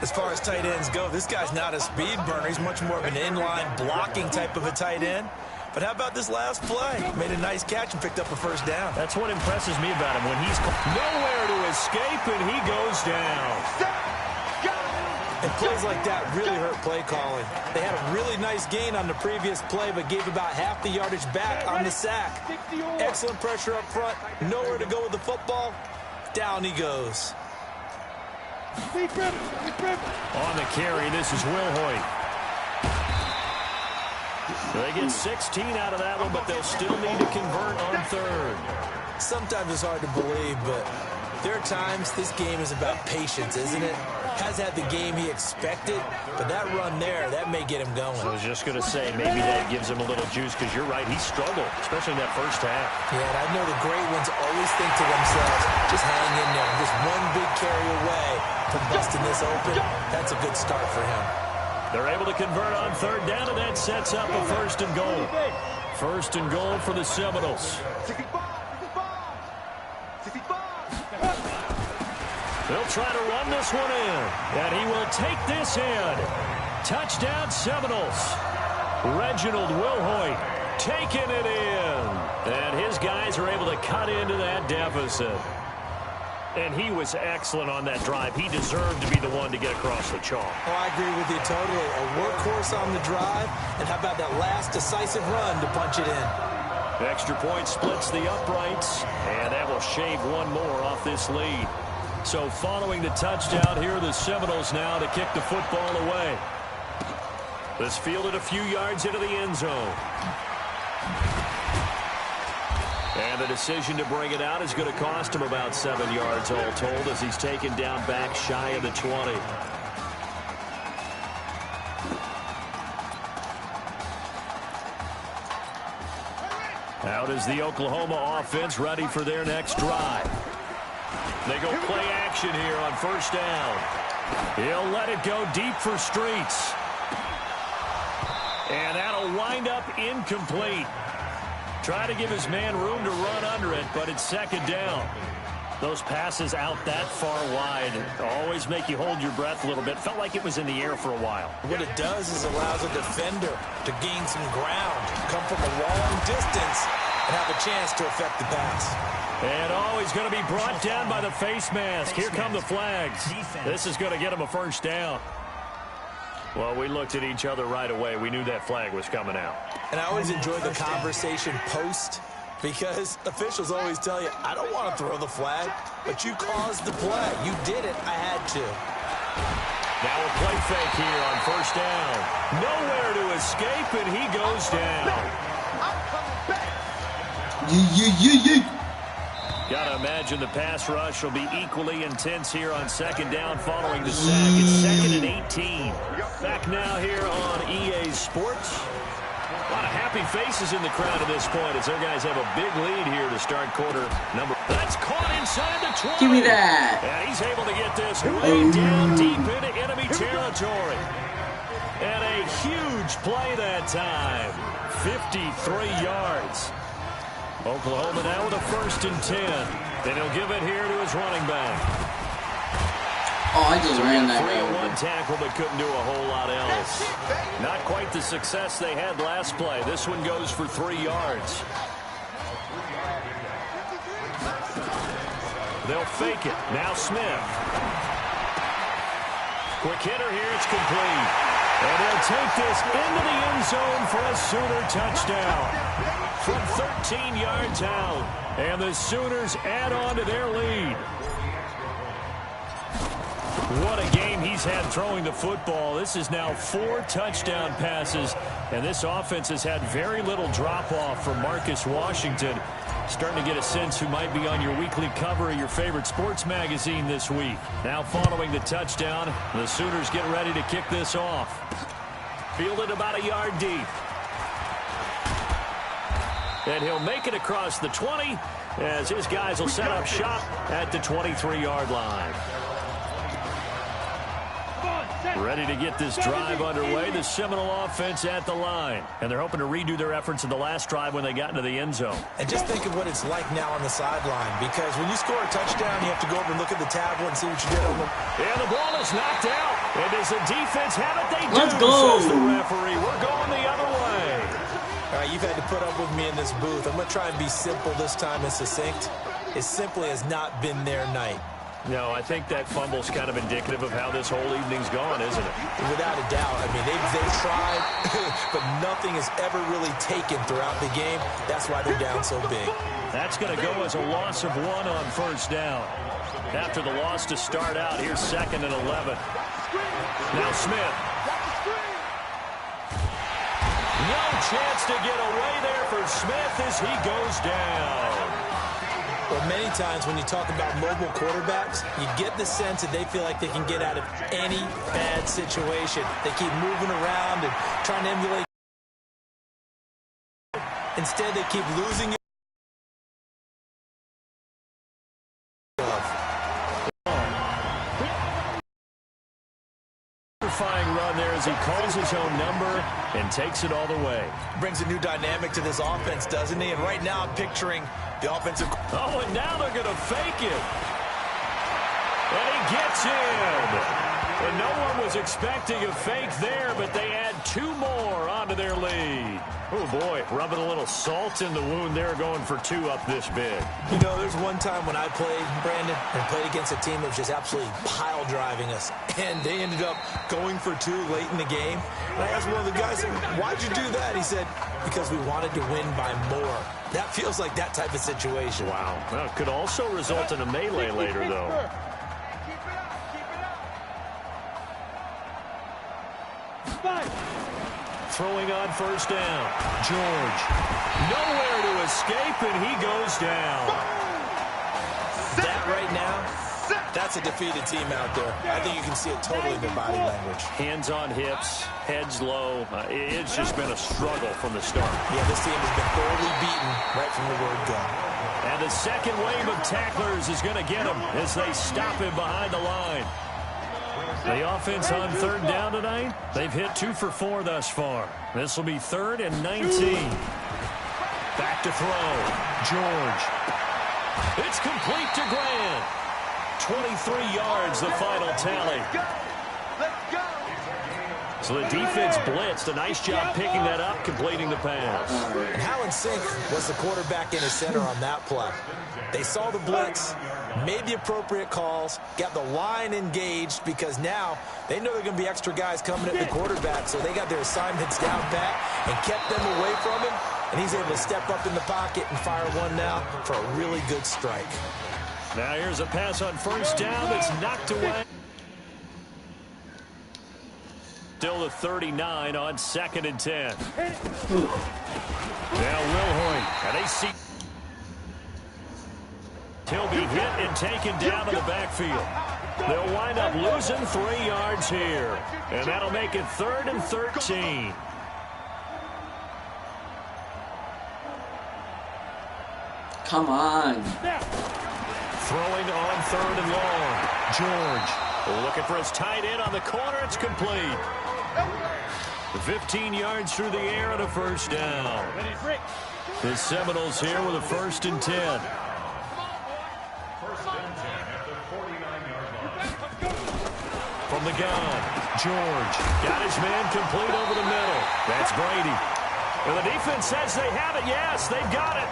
As far as tight ends go, this guy's not a speed burner. He's much more of an inline blocking type of a tight end. But how about this last play? Made a nice catch and picked up a first down. That's what impresses me about him. When he's nowhere to escape and he goes down. And plays like that really hurt play calling. They had a really nice gain on the previous play, but gave about half the yardage back on the sack. Excellent pressure up front. Nowhere to go with the football. Down he goes. On the carry, this is Wilhoit. They get 16 out of that one, but they'll still need to convert on third. Sometimes it's hard to believe, but there are times this game is about patience, isn't it? Has had the game he expected, but that run there, that may get him going. I was just going to say, maybe that gives him a little juice, because you're right, he struggled, especially in that first half. Yeah, and I know the great ones always think to themselves, just hang in there, just one big carry away from busting this open. That's a good start for him. They're able to convert on third down, and that sets up a first and goal. First and goal for the Seminoles. They'll try to run this one in, and he will take this in. Touchdown, Seminoles. Reginald Wilhoit taking it in, and his guys are able to cut into that deficit. And he was excellent on that drive. He deserved to be the one to get across the chalk. Oh, I agree with you totally. A workhorse on the drive, and how about that last decisive run to punch it in? Extra point splits the uprights, and that will shave one more off this lead. So following the touchdown, here are the Seminoles now to kick the football away. This fielded a few yards into the end zone. And the decision to bring it out is going to cost him about 7 yards all told, as he's taken down back shy of the 20. Out is the Oklahoma offense ready for their next drive. They go play action here on first down. He'll let it go deep for Streets. And that'll wind up incomplete. Try to give his man room to run under it, but it's second down. Those passes out that far wide always make you hold your breath a little bit. Felt like it was in the air for a while. What it does is allows a defender to gain some ground, come from a long distance, and have a chance to affect the pass. And he's going to be brought down by the face mask. Here come the flags. This is going to get him a first down. Well, we looked at each other right away. We knew that flag was coming out. And I always enjoy the conversation post, because officials always tell you, I don't want to throw the flag, but you caused the play. You did it. I had to. Now a play fake here on first down. Nowhere to escape, and he goes down. Got to imagine the pass rush will be equally intense here on second down following the sack. It's 2nd and 18. Back now here on EA Sports. A lot of happy faces in the crowd at this point as their guys have a big lead here to start quarter number. That's caught inside the 20. Give me that. And he's able to get this way down deep into enemy territory. And a huge play that time. 53 yards. Oklahoma now with a 1st and 10. Then he'll give it here to his running back. Oh, I just ran that guy over. 3-1 tackle, but couldn't do a whole lot else. Not quite the success they had last play. This one goes for 3 yards. They'll fake it. Now Smith. Quick hitter here. It's complete. And they'll take this into the end zone for a Sooner touchdown. From 13 yards out. And the Sooners add on to their lead. What a game he's had throwing the football. This is now 4 touchdown passes. And this offense has had very little drop-off from Marcus Washington. Starting to get a sense who might be on your weekly cover of your favorite sports magazine this week. Now following the touchdown, the Sooners get ready to kick this off. Fielded about a yard deep. And he'll make it across the 20 as his guys will set up shop at the 23-yard line. Ready to get this drive underway. The Seminole offense at the line. And they're hoping to redo their efforts in the last drive when they got into the end zone. And just think of what it's like now on the sideline, because when you score a touchdown, you have to go over and look at the tablet and see what you did on the... And the ball is knocked out. And does the defense have it? They do. Let's go. Says the referee. We're going the other way. All right, you've had to put up with me in this booth. I'm going to try and be simple this time and succinct. It simply has not been their night. No, I think that fumble's kind of indicative of how this whole evening's gone, isn't it? Without a doubt. I mean, they've tried, but nothing is ever really taken throughout the game. That's why they're down so big. That's going to go as a loss of 1 on first down. After the loss to start out, here's 2nd and 11. Now Smith. No chance to get away there for Smith as he goes down. Well, many times when you talk about mobile quarterbacks, you get the sense that they feel like they can get out of any bad situation. They keep moving around and trying to emulate. Instead, they keep losing it. Run there as he calls his own number and takes it all the way. Brings a new dynamic to this offense, doesn't he? And right now I'm picturing the offensive... Oh, and now they're going to fake it. And he gets in. And no one was expecting a fake there, but they add 2 more onto their lead. Oh, boy, rubbing a little salt in the wound there, going for 2 up this big. You know, there's one time when I played, Brandon, and played against a team that was just absolutely pile driving us, and they ended up going for 2 late in the game. And I asked one of the guys, why'd you do that? He said, because we wanted to win by more. That feels like that type of situation. Wow. Well, it could also result in a melee later, though. Throwing on first down. George. Nowhere to escape, and he goes down. That right now, that's That's a defeated team out there. I think you can see it totally in their body language. Hands on hips, heads low. It's just been a struggle from the start. Yeah, this team has been thoroughly beaten right from the word go. And the second wave of tacklers is going to get him as they stop him behind the line. The offense on third down tonight, they've hit 2 for 4 thus far. This will be 3rd and 19. Back to throw. George. It's complete to Grant. 23 yards, the final tally. So the defense blitzed. A nice job picking that up, completing the pass. And how in sync was the quarterback in his center on that play? They saw the blitz, made the appropriate calls, got the line engaged because now they know there are going to be extra guys coming at the quarterback, so they got their assignments down pat and kept them away from him, and he's able to step up in the pocket and fire one now for a really good strike. Now here's a pass on first down that's knocked away. Still the 39 on 2nd and 10. Now Wilhoit, and they see he'll be hit and taken down in the backfield. They'll wind up losing 3 yards here, and that'll make it 3rd and 13. Come on. Throwing on 3rd and long. George looking for his tight end on the corner. It's complete. 15 yards through the air and a first down. The Seminoles here with a 1st and 10. From the gun, George got his man complete over the middle. That's Brady. And the defense says they have it. Yes, they've got it.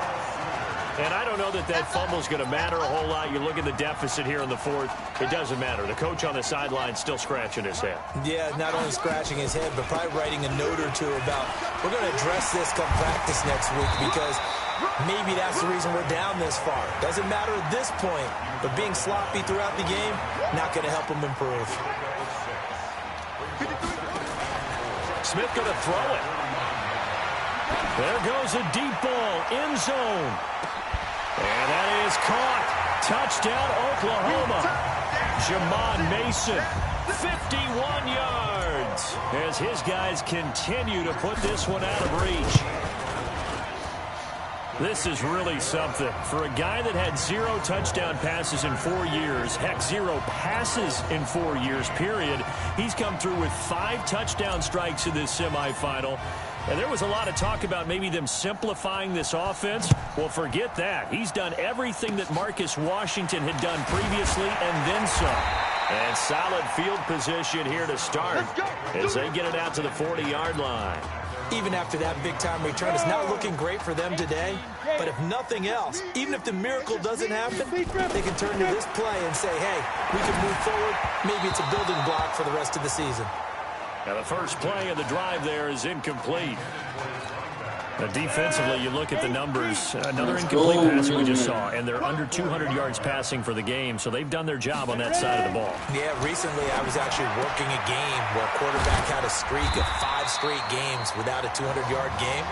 And I don't know that that fumble is going to matter a whole lot. You look at the deficit here in the 4th. It doesn't matter. The coach on the sideline still scratching his head. Yeah, not only scratching his head, but probably writing a note or two about we're going to address this come practice next week because maybe that's the reason we're down this far. Doesn't matter at this point, but being sloppy throughout the game, not going to help him improve. Smith going to throw it. There goes a deep ball, end zone. And that is caught. Touchdown, Oklahoma. Jamon Mason, 51 yards. As his guys continue to put this one out of reach. This is really something. For a guy that had 0 touchdown passes in 4 years, heck, 0 passes in 4 years, period, he's come through with 5 touchdown strikes in this semifinal. And there was a lot of talk about maybe them simplifying this offense. Well, forget that. He's done everything that Marcus Washington had done previously and then some. And solid field position here to start as they get it out to the 40-yard line. Even after that big-time return, it's not looking great for them today. But if nothing else, even if the miracle doesn't happen, they can turn to this play and say, hey, we can move forward. Maybe it's a building block for the rest of the season. Now the first play of the drive there is incomplete. Now defensively, you look at the numbers. Another incomplete pass we just saw, and they're under 200 yards passing for the game, so they've done their job on that side of the ball. Yeah, recently I was actually working a game where a quarterback had a streak of 5 straight games without a 200-yard game,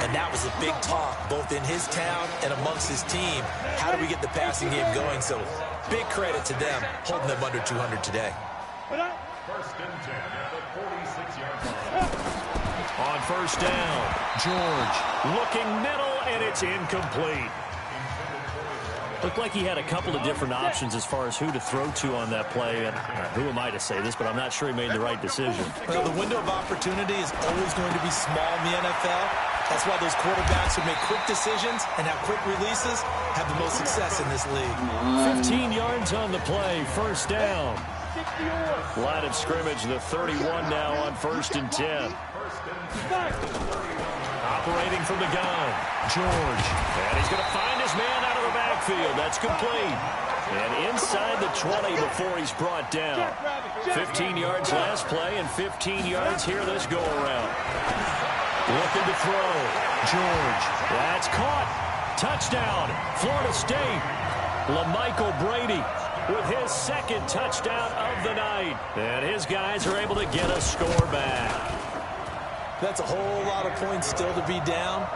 and that was a big talk, both in his town and amongst his team. How do we get the passing game going? So big credit to them, holding them under 200 today. First and 10 at the 46-yard line. On first down, George looking middle, and it's incomplete. Looked like he had a couple of different options as far as who to throw to on that play. And who am I to say this, but I'm not sure he made the right decision. Well, the window of opportunity is always going to be small in the NFL. That's why those quarterbacks who make quick decisions and have quick releases have the most success in this league. 15 yards on the play, first down. Line of scrimmage, the 31 now on first and 10. Operating from the gun, George. And he's going to find his man out of the backfield. That's complete. And inside the 20 before he's brought down. 15 yards last play and 15 yards here this go-around. Looking to throw. George. That's caught. Touchdown, Florida State. LaMichael Brady with his 2nd touchdown of the night. And his guys are able to get a score back. That's a whole lot of points still to be down.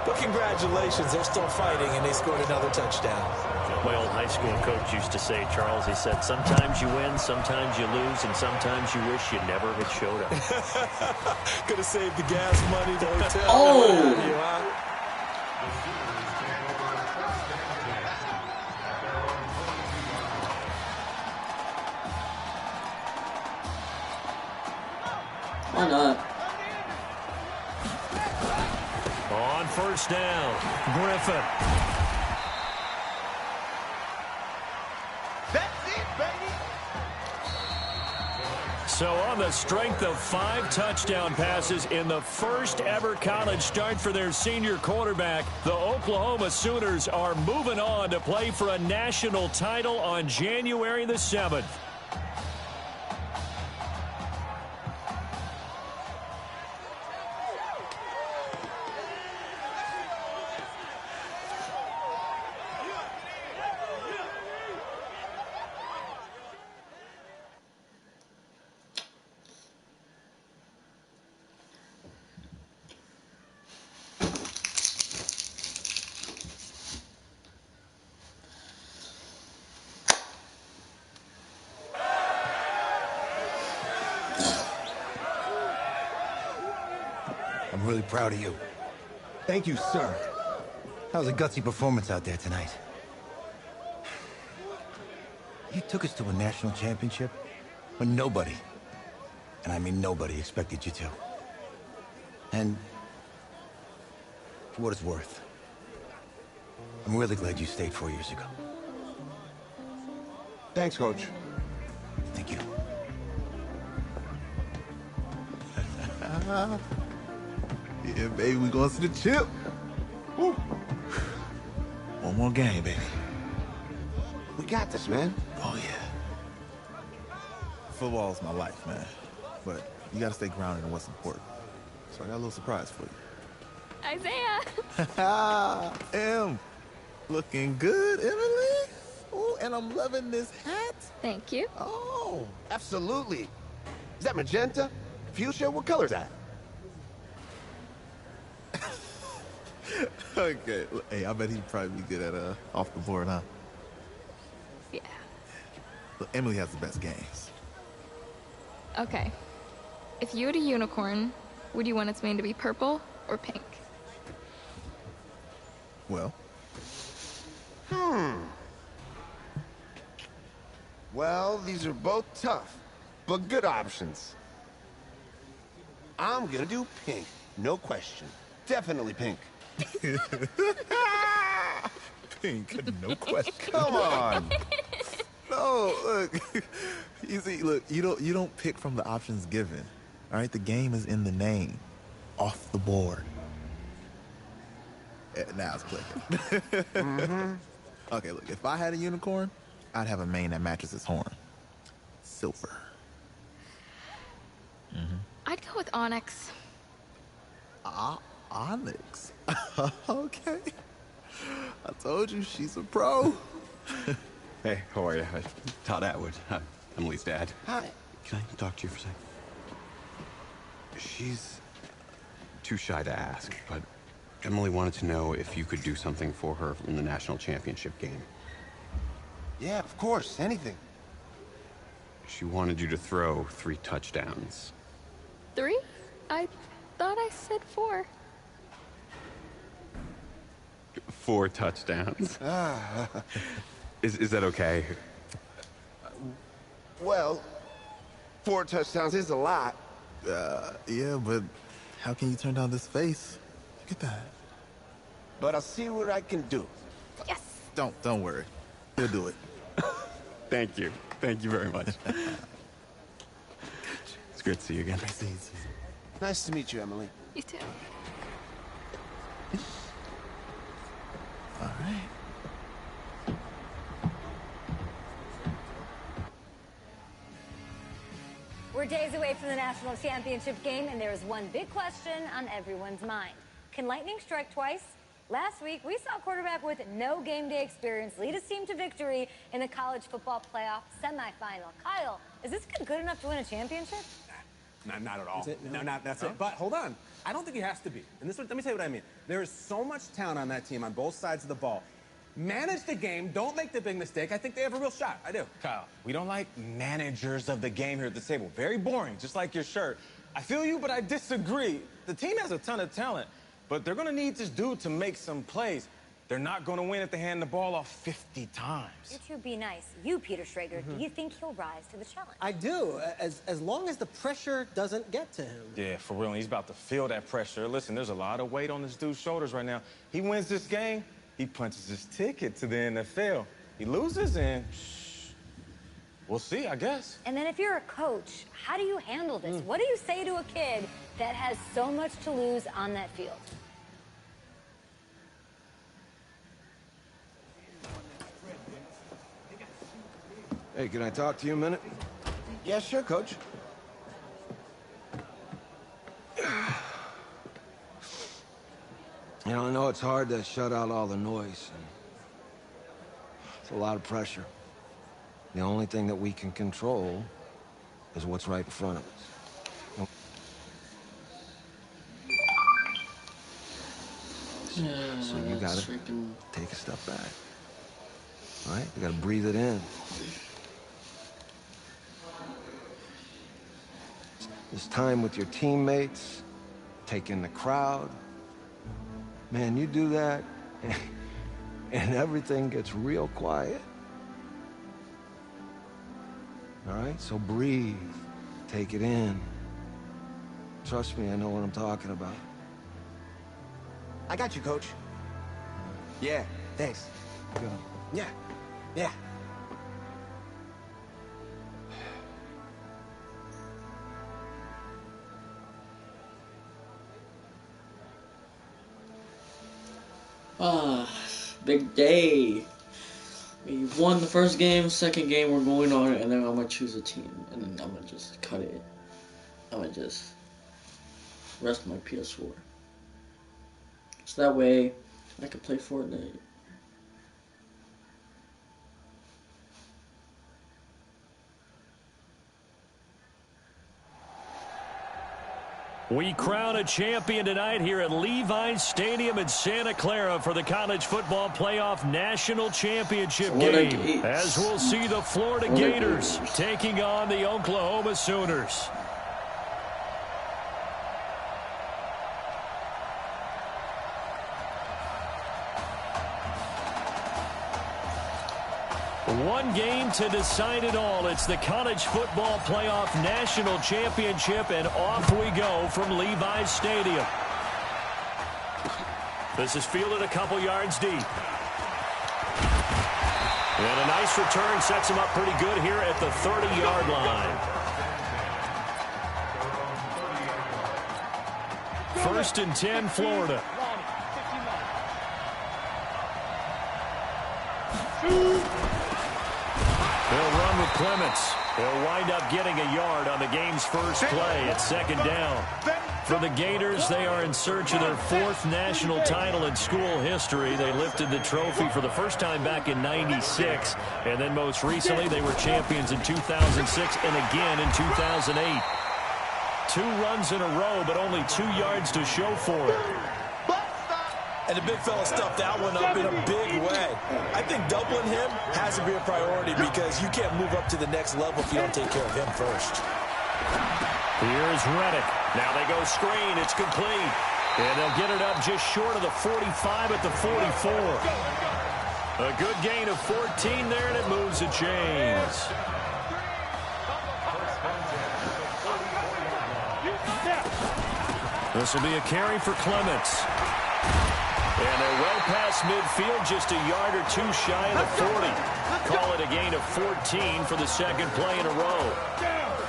But congratulations, they're still fighting, and they scored another touchdown. my old high school coach used to say, Charles, he said, sometimes you win, sometimes you lose, and sometimes you wish you never had showed up. Could have saved the gas money, the hotel. Oh! Why not? On first down, Griffin. That's it, baby. So on the strength of 5 touchdown passes in the first ever college start for their senior quarterback, the Oklahoma Sooners are moving on to play for a national title on January the 7th. I'm really proud of you. Thank you, sir. That was a gutsy performance out there tonight. You took us to a national championship when nobody, and I mean nobody, expected you to. And for what it's worth, I'm really glad you stayed 4 years ago. Thanks, Coach. Thank you. Yeah, baby, we going to the chip. Woo. One more game, baby. We got this, man. Oh, yeah. Football's my life, man. But you got to stay grounded in what's important. So I got a little surprise for you. Isaiah! Em, looking good, Emily. Oh, and I'm loving this hat. Thank you. Oh, absolutely. Is that magenta? Fuchsia? What color's that? Okay. Hey, I bet he'd probably be good at off the board, huh? Yeah. Look, Emily has the best games. Okay. If you had a unicorn, would you want its mane to be purple or pink? Well? Well, these are both tough, but good options. I'm gonna do pink, no question. Definitely pink. Pink, no question. Come on. No, look. You see, look, you don't pick from the options given. All right, the game is in the name. Off the board. Now it's clicking. Okay, look, if I had a unicorn, I'd have a mane that matches its horn. Silver. I'd go with onyx. Onyx. Okay. I told you she's a pro. Hey, how are you? Todd Atwood. I'm Emily's dad. Hi. Can I talk to you for a second? She's too shy to ask, but Emily wanted to know if you could do something for her in the national championship game. Yeah, of course. Anything. She wanted you to throw 3 touchdowns. 3? I thought I said 4. 4 touchdowns. Is that okay? Well, 4 touchdowns is a lot. Yeah, but how can you turn down this face? Look at that. But I'll see what I can do. Yes. Don't worry. He'll do it. Thank you. Thank you very much. It's great to see you again. Nice to meet you, Emily. You too. All right. We're days away from the national championship game, and there is one big question on everyone's mind. Can lightning strike twice? Last week, we saw a quarterback with no game day experience lead his team to victory in the college football playoff semifinal. Kyle, is this kid good enough to win a championship? Not at all. No, that's it. But hold on. I don't think he has to be. And let me tell you what I mean. There is so much talent on that team on both sides of the ball. Manage the game. Don't make the big mistake. I think they have a real shot. I do. Kyle, we don't like managers of the game here at the table. Very boring, just like your shirt. I feel you, but I disagree. The team has a ton of talent, but they're going to need this dude to make some plays. They're not going to win if they hand the ball off 50 times. You two be nice. You, Peter Schrager, do you think he'll rise to the challenge? I do, as long as the pressure doesn't get to him. Yeah, for real. He's about to feel that pressure. Listen, there's a lot of weight on this dude's shoulders right now. He wins this game, he punches his ticket to the NFL. He loses, and we'll see, I guess. And then if you're a coach, how do you handle this? What do you say to a kid that has so much to lose on that field? Hey, can I talk to you a minute? Yeah, sure, Coach. You know, I know it's hard to shut out all the noise. And it's a lot of pressure. The only thing that we can control is what's right in front of us. So you gotta take a step back. All right? You gotta breathe it in. This time with your teammates, take in the crowd. Man, you do that, and everything gets real quiet. All right? So breathe. Take it in. Trust me, I know what I'm talking about. I got you, Coach. Yeah, thanks. Go. Yeah, yeah. Big day. We won the first game, second game we're going on, and then I'm gonna choose a team, and then I'm gonna just cut it. I'm gonna just rest my PS4. So that way I can play Fortnite. We crown a champion tonight here at Levi's Stadium in Santa Clara for the College Football Playoff National Championship game. As we'll see the Florida Gators taking on the Oklahoma Sooners. One game to decide it all. It's the College Football Playoff National Championship, and off we go from Levi's Stadium. This is fielded a couple yards deep. And a nice return sets him up pretty good here at the 30-yard line. First and 10, Florida. They'll run with Clements. They'll wind up getting a yard on the game's first play at second down. For the Gators, they are in search of their fourth national title in school history. They lifted the trophy for the first time back in '96, and then most recently they were champions in 2006 and again in 2008. 2 runs in a row, but only 2 yards to show for it. And the big fella stuffed that one up in a big way. I think doubling him has to be a priority because you can't move up to the next level if you don't take care of him first. Here's Reddick. Now they go screen. It's complete. And they'll get it up just short of the 45 at the 44. A good gain of 14 there, and it moves the chains. This will be a carry for Clements. And they're well past midfield, just a yard or 2 shy of the 40. Call it a gain of 14 for the second play in a row.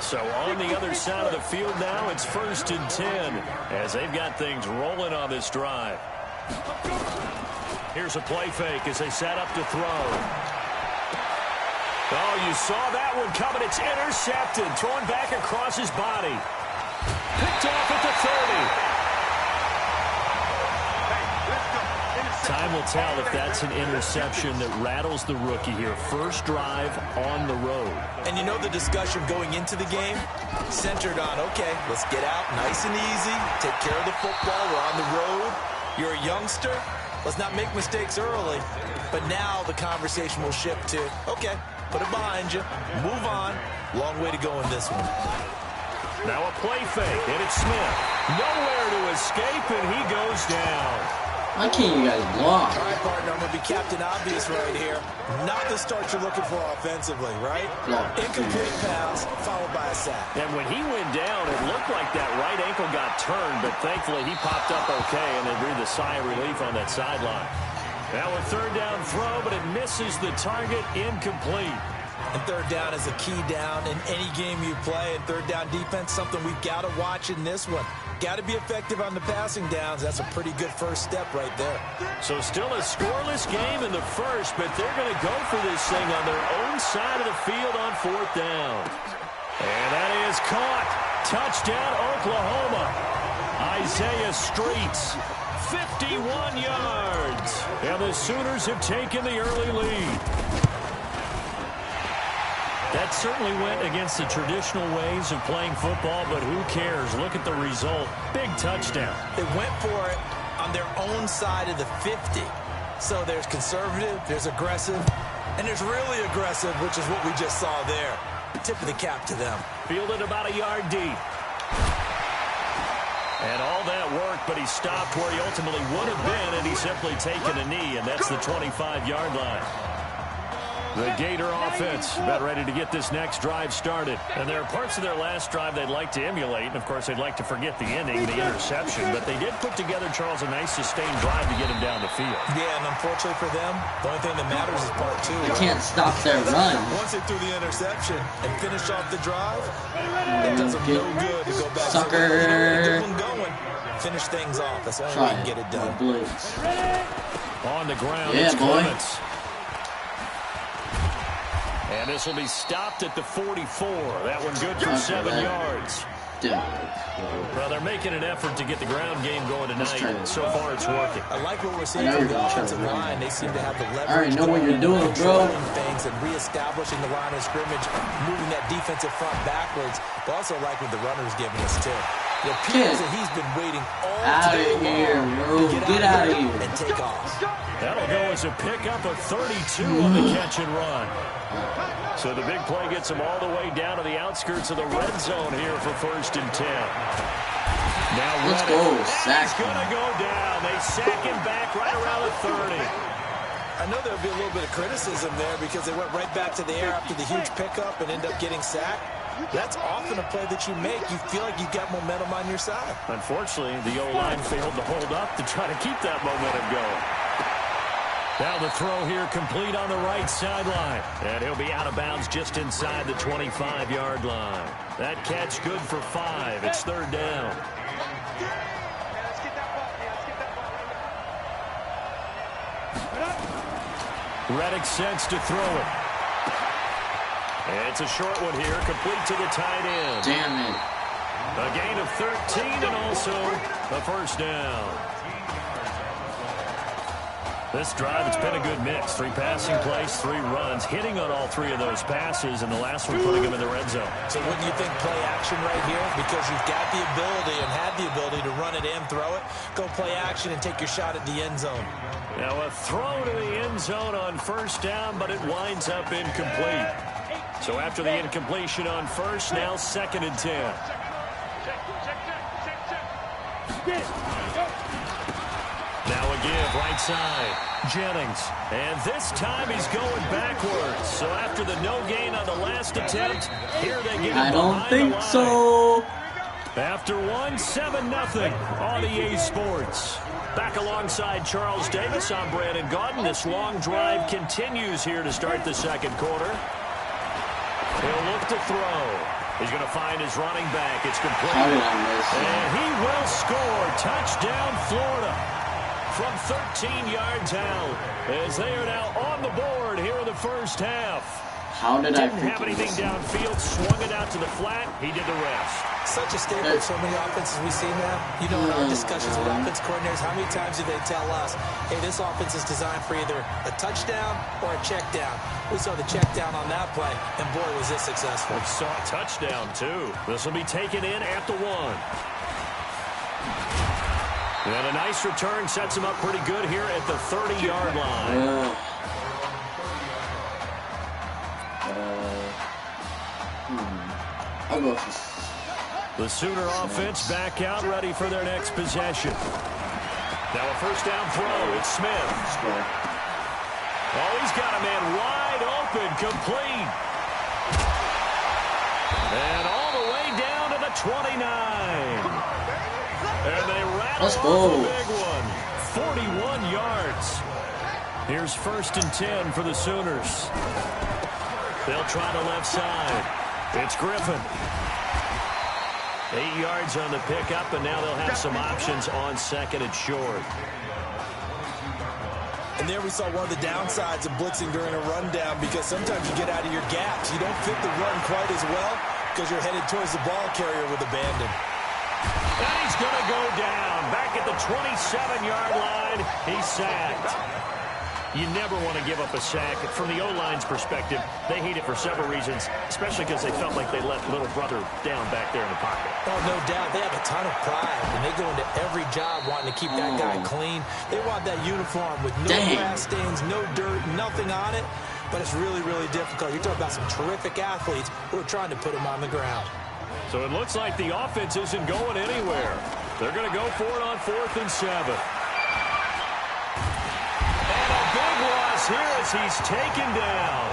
So on the other side of the field now, it's first and 10 as they've got things rolling on this drive. Here's a play fake as they set up to throw. Oh, you saw that one coming. It's intercepted, thrown back across his body. Picked off at the 30. Time will tell if that's an interception that rattles the rookie here. First drive on the road. And you know the discussion going into the game? Centered on, okay, let's get out nice and easy, take care of the football, we're on the road. You're a youngster, Let's not make mistakes early. But now the conversation will shift to, okay, put it behind you, move on. Long way to go in this one. Now a play fake, and it's Smith. Nowhere to escape, and he goes down. Why can't you guys block? All right, partner, I'm going to be Captain Obvious right here. Not the start you're looking for offensively, right? Incomplete pass, followed by a sack. And when he went down, it looked like that right ankle got turned, but thankfully he popped up okay, and they breathed a sigh of relief on that sideline. Now a third down throw, but it misses the target, incomplete. And third down is a key down in any game you play. And third down defense, something we've got to watch in this one. Got to be effective on the passing downs. That's a pretty good first step right there. So still a scoreless game in the first, but they're going to go for this thing on their own side of the field on fourth down. And that is caught. Touchdown, Oklahoma. Isaiah Streets, 51 yards. And the Sooners have taken the early lead. That certainly went against the traditional ways of playing football, but who cares? Look at the result. Big touchdown. They went for it on their own side of the 50. So there's conservative, there's aggressive, and there's really aggressive, which is what we just saw there. Tip of the cap to them. Fielded about a yard deep. And all that work, but he stopped where he ultimately would have been, and he's simply taken a knee, and that's the 25-yard line. The Gator offense about ready to get this next drive started. And there are parts of their last drive they'd like to emulate. And, of course, they'd like to forget the ending, the interception. But they did put together, Charles, a nice sustained drive to get him down the field. Yeah, and unfortunately for them, the only thing that matters is part two. They can't stop their run. Once they threw the interception and finish off the drive, it does them no good to go back. Sucker. Get one going. Finish things off. That's the only way you can get it done. On the ground, yeah, it's boy. Clements. And this will be stopped at the 44. That one good for 7 yards. Well, they're making an effort to get the ground game going tonight, and so far it's working. I like what we're seeing from the offensive line. They seem to have the leverage. I already know what you're doing, bro. Things and reestablishing the line of scrimmage, moving that defensive front backwards. But also like what the runner's giving us, too. It appears that he's been waiting all day long to get out of here and take off. That'll go as a pickup of 32 on the catch and run. So the big play gets him all the way down to the outskirts of the red zone here for 1st and 10. Now let's go. He's going to go down. They sack him back right around the 30. I know there'll be a little bit of criticism there because they went right back to the air after the huge pickup and end up getting sacked. That's often a play that you make. You feel like you've got momentum on your side. Unfortunately, the O-line failed to hold up to try to keep that momentum going. Now the throw here complete on the right sideline. And he'll be out of bounds just inside the 25-yard line. That catch good for 5. It's 3rd down. Reddick sets to throw it. It's a short one here, complete to the tight end. Damn it. A gain of 13 and also a 1st down. This drive, it's been a good mix. 3 passing plays, 3 runs, hitting on all 3 of those passes, and the last one putting them in the red zone. So wouldn't you think play action right here? Because you've got the ability and had the ability to run it and throw it. Go play action and take your shot at the end zone. Now a throw to the end zone on 1st down, but it winds up incomplete. So after the incompletion on 1st, now 2nd and 10. Now a give, right side. Jennings. And this time he's going backwards. So after the no gain on the last attempt, here they get him. I don't think so. After one, 7-0 on EA Sports. Back alongside Charles Davis, I'm Brandon Gaudin. This long drive continues here to start the 2nd quarter. He'll look to throw. He's going to find his running back. It's complete. And he will score. Touchdown, Florida. From 13 yards out, as they are now on the board here in the 1st half. How did I Didn't have anything downfield, swung it out to the flat. He did the rest. Such a staple of so many offenses we see now. You know, in our discussions with offense coordinators, how many times do they tell us, hey, this offense is designed for either a touchdown or a check down. We saw the check down on that play, and boy, was this successful. We saw a touchdown, too. This will be taken in at the 1. And a nice return sets him up pretty good here at the 30-yard line. I'll go with this. The Sooner offense back out, ready for their next possession. Now a first down throw. It's Smith. Oh, he's got a man wide open, complete. And all the way down to the 29. And they rattle off a big one. 41 yards. Here's 1st and 10 for the Sooners. They'll try the left side. It's Griffin. 8 yards on the pickup, and now they'll have some options on 2nd and short. And there we saw one of the downsides of blitzing during a rundown, because sometimes you get out of your gaps. You don't fit the run quite as well because you're headed towards the ball carrier with abandon. And he's going to go down. Back at the 27-yard line, he's sacked. You never want to give up a sack. From the O-line's perspective, they hate it for several reasons, especially because they felt like they let little brother down back there in the pocket. Oh, no doubt. They have a ton of pride, and they go into every job wanting to keep that guy clean. They want that uniform with no grass stains, no dirt, nothing on it. But it's really, really difficult. You're talking about some terrific athletes who are trying to put him on the ground. So it looks like the offense isn't going anywhere. They're going to go for it on 4th and 7. Big loss here as he's taken down.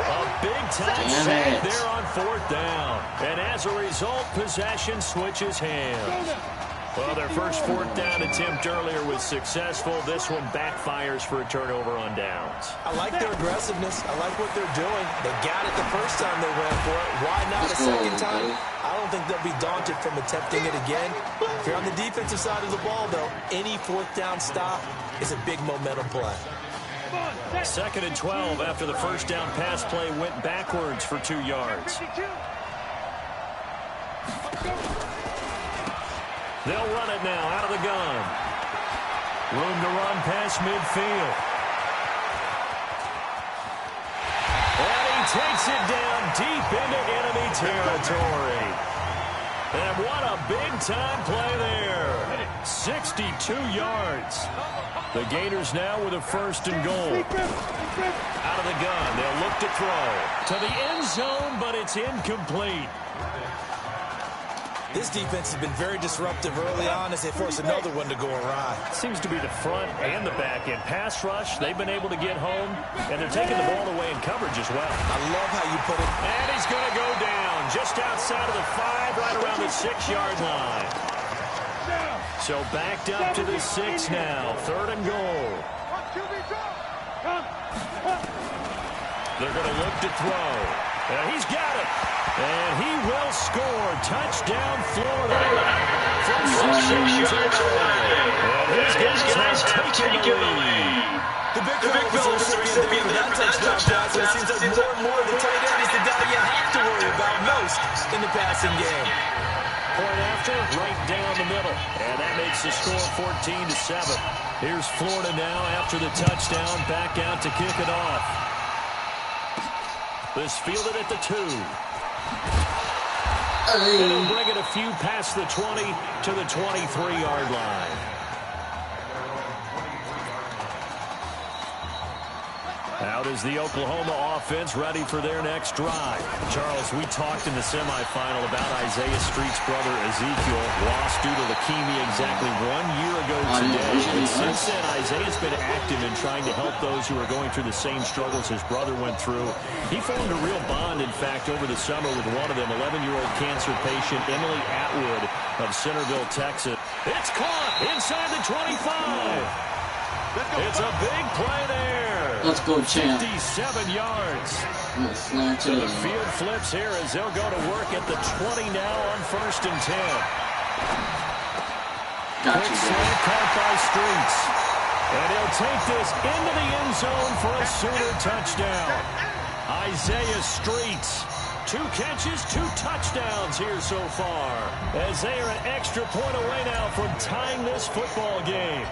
A big-time sack there on 4th down. And as a result, possession switches hands. Well, their first 4th down attempt earlier was successful. This one backfires for a turnover on downs. I like their aggressiveness. I like what they're doing. They got it the first time they went for it. Why not a second time? I don't think they'll be daunted from attempting it again. If you're on the defensive side of the ball, though, any 4th down stop is a big momentum play. 2nd and 12 after the first down pass play went backwards for 2 yards. They'll run it now out of the gun. Room to run past midfield. And he takes it down deep into enemy territory. And what a big-time play there. 62 yards. The Gators now with a 1st and goal. Out of the gun, they'll look to throw. To the end zone, but it's incomplete. This defense has been very disruptive early on as they force another one to go awry. Seems to be the front and the back end. Pass rush, they've been able to get home, and they're taking the ball away in coverage as well. I love how you put it. And he's going to go down just outside of the 5, right around the 6-yard line. So backed up to the 6 now. 3rd and goal. They're going to look to throw. He's got it. And he will score. Touchdown, Florida. From 6 yards away. And his guys have taken the lead. The big fella was supposed to be there for that touchdown pass, but it seems like more and more the tight end is the guy you have to worry about most in the passing game. Point after, right down the middle. And that makes the score 14-7. Here's Florida now after the touchdown. Back out to kick it off. This fielded at the 2. It'll bring it a few past the 20 to the 23-yard line. Out is the Oklahoma offense ready for their next drive. Charles, we talked in the semifinal about Isaiah Street's brother Ezekiel, lost due to leukemia exactly 1 year ago today. And since then, Isaiah's been active in trying to help those who are going through the same struggles his brother went through. He formed a real bond, in fact, over the summer with one of them, 11-year-old cancer patient Emily Atwood of Centerville, Texas. It's caught inside the 25. It's a big play there. Let's go, champ. 57 yards. So the field flips here as they'll go to work at the 20 now on 1st and 10. Quick slant caught by Streets. And he'll take this into the end zone for a Sooner touchdown. Isaiah Streets. 2 catches, 2 touchdowns here so far. As they are an extra point away now from tying this football game.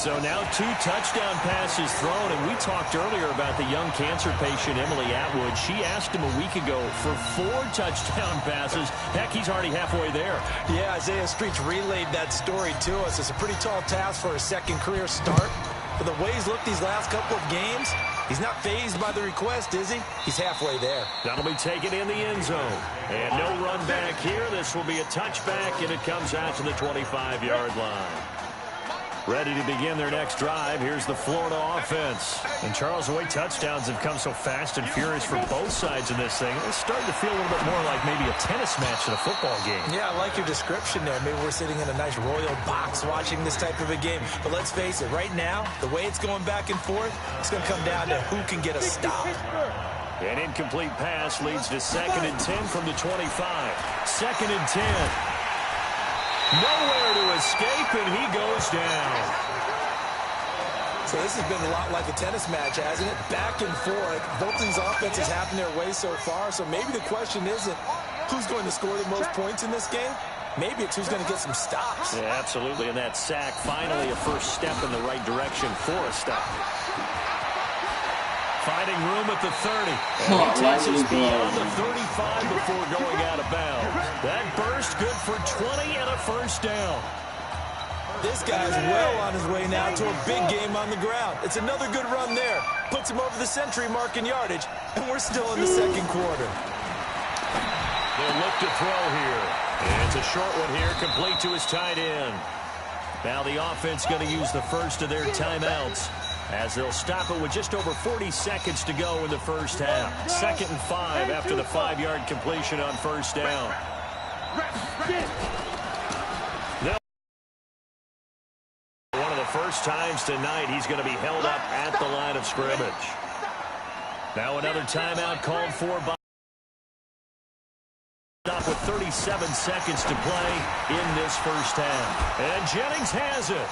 So now 2 touchdown passes thrown, and we talked earlier about the young cancer patient Emily Atwood. She asked him a week ago for 4 touchdown passes. Heck, he's already halfway there. Yeah, Isaiah Streets relayed that story to us. It's a pretty tall task for a second career start. But the way he's looked these last couple of games, he's not fazed by the request, is he? He's halfway there. That'll be taken in the end zone. And no run back here. This will be a touchback, and it comes out to the 25-yard line. Ready to begin their next drive. Here's the Florida offense. And Charles, the way touchdowns have come so fast and furious for both sides in this thing, it's starting to feel a little bit more like maybe a tennis match than a football game. Yeah, I like your description there. Maybe we're sitting in a nice royal box watching this type of a game. But let's face it, right now, the way it's going back and forth, it's going to come down to who can get a stop. An incomplete pass leads to 2nd and 10 from the 25. 2nd and 10. Nowhere to escape, and he goes down. So this has been a lot like a tennis match, hasn't it? Back and forth. Both these offenses having their way so far. So maybe the question isn't who's going to score the most points in this game. Maybe it's who's going to get some stops. Yeah, absolutely. And that sack, finally a first step in the right direction for a stop. Finding room at the 30. And he takes us beyond the 35 before going out of bounds. That burst good for 20 and a first down. This guy's well on his way now to a big game on the ground. It's another good run there. Puts him over the century mark in yardage, and we're still in the second quarter. They'll look to throw here. And it's a short one here, complete to his tight end. Now the offense going to use the first of their timeouts, as they'll stop it with just over 40 seconds to go in the first half. 2nd and 5 after the 5-yard completion on first down. One of the first times tonight he's going to be held up at the line of scrimmage. Now another timeout called for by stop with 37 seconds to play in this first half. And Jennings has it.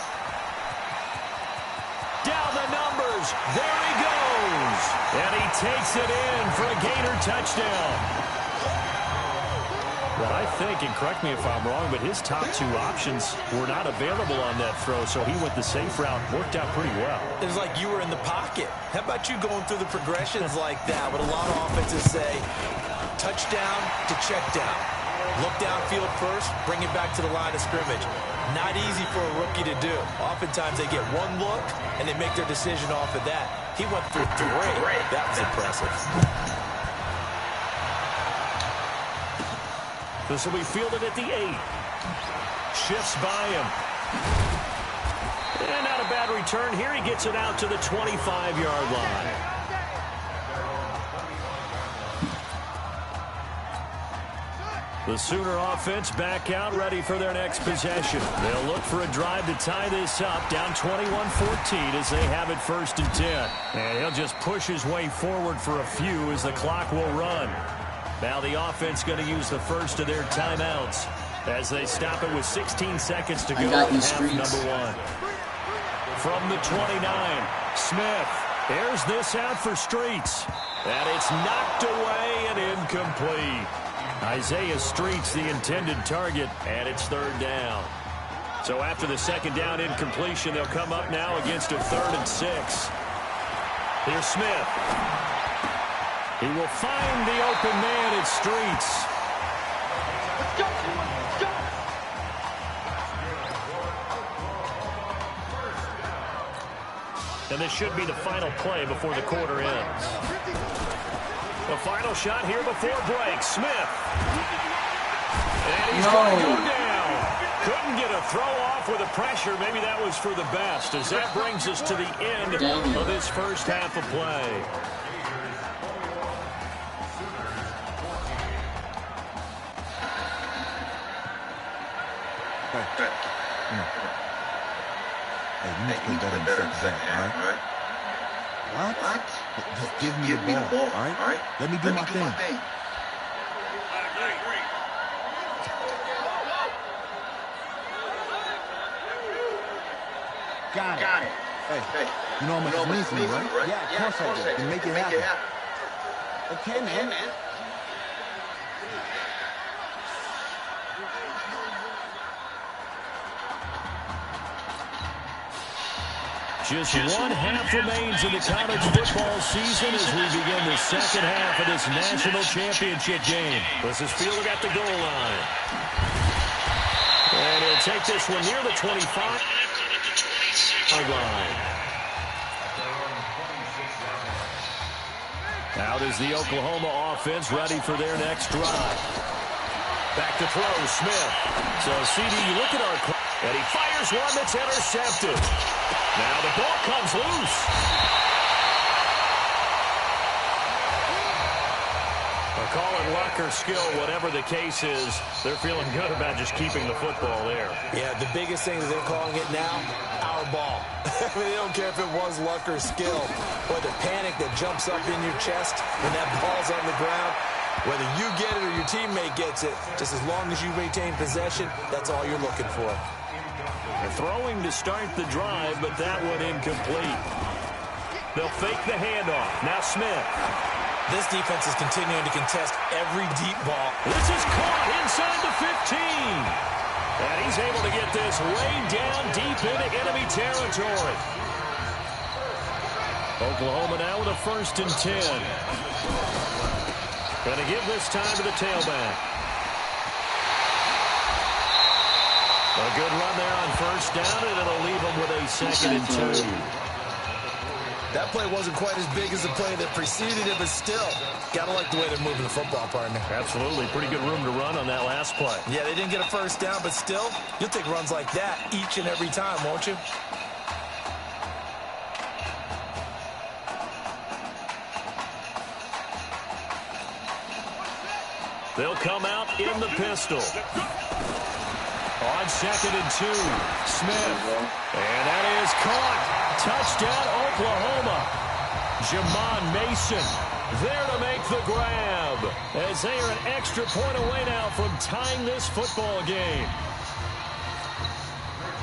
Down the numbers. There he goes. And he takes it in for a Gator touchdown. Well, I think, and correct me if I'm wrong, but his top 2 options were not available on that throw, so he went the safe route. Worked out pretty well. It was like you were in the pocket. How about you going through the progressions like that? What a lot of offenses say, touchdown to check down. Look downfield first, bring it back to the line of scrimmage. Not easy for a rookie to do. Oftentimes they get one look, and they make their decision off of that. He went through 3. That was impressive. This will be fielded at the 8. Shifts by him. And not a bad return here. He gets it out to the 25-yard line. The Sooner offense back out, ready for their next possession. They'll look for a drive to tie this up, down 21-14 as they have it 1st and 10. And he'll just push his way forward for a few as the clock will run. Now the offense going to use the first of their timeouts as they stop it with 16 seconds to go in half number 1. From the 29, Smith airs this out for Streets. And it's knocked away and incomplete. Isaiah Streets, the intended target, and it's 3rd down. So after the 2nd down incompletion, they'll come up now against a 3rd and 6. Here's Smith. He will find the open man at Streets. Let's go! And this should be the final play before the quarter ends. The final shot here before break. Smith. And he's going to go down. Couldn't get a throw off with the pressure. Maybe that was for the best, as that brings us to the end of this first half of play. Hey, you need to play better in the second half, all right? What? Just give me the ball, all right? Let me do my thing. Got it. Hey, you know how much it means to me, right? Yeah, of course I do. Then make it happen. Okay, man. Just one half remains in the college football season as we begin the second half of this national championship game. This is fielded at the goal line. And he'll take this one near the 25-yard line. Out is the Oklahoma offense ready for their next drive. Back to throw, Smith. So, CD, you look at our... And he fires one that's intercepted. Now the ball comes loose. They'll call it luck or skill, whatever the case is. They're feeling good about just keeping the football there. Yeah, the biggest thing that they're calling it now, our ball. I mean, they don't care if it was luck or skill. Or the panic that jumps up in your chest when that ball's on the ground. Whether you get it or your teammate gets it, just as long as you maintain possession, that's all you're looking for. They're throwing to start the drive, but that one incomplete. They'll fake the handoff. Now Smith. This defense is continuing to contest every deep ball. This is caught inside the 15. And he's able to get this way down deep into enemy territory. Oklahoma now with a 1st and 10. Going to give this time to the tailback. A good run there on 1st down, and it'll leave them with a 2nd and 2. That play wasn't quite as big as the play that preceded it, but still, gotta like the way they're moving the football, partner. Absolutely. Pretty good room to run on that last play. Yeah, they didn't get a 1st down, but still, you'll take runs like that each and every time, won't you? They'll come out in the pistol. On 2nd and 2, Smith. And that is caught. Touchdown, Oklahoma. Jamon Mason there to make the grab. As they are an extra point away now from tying this football game.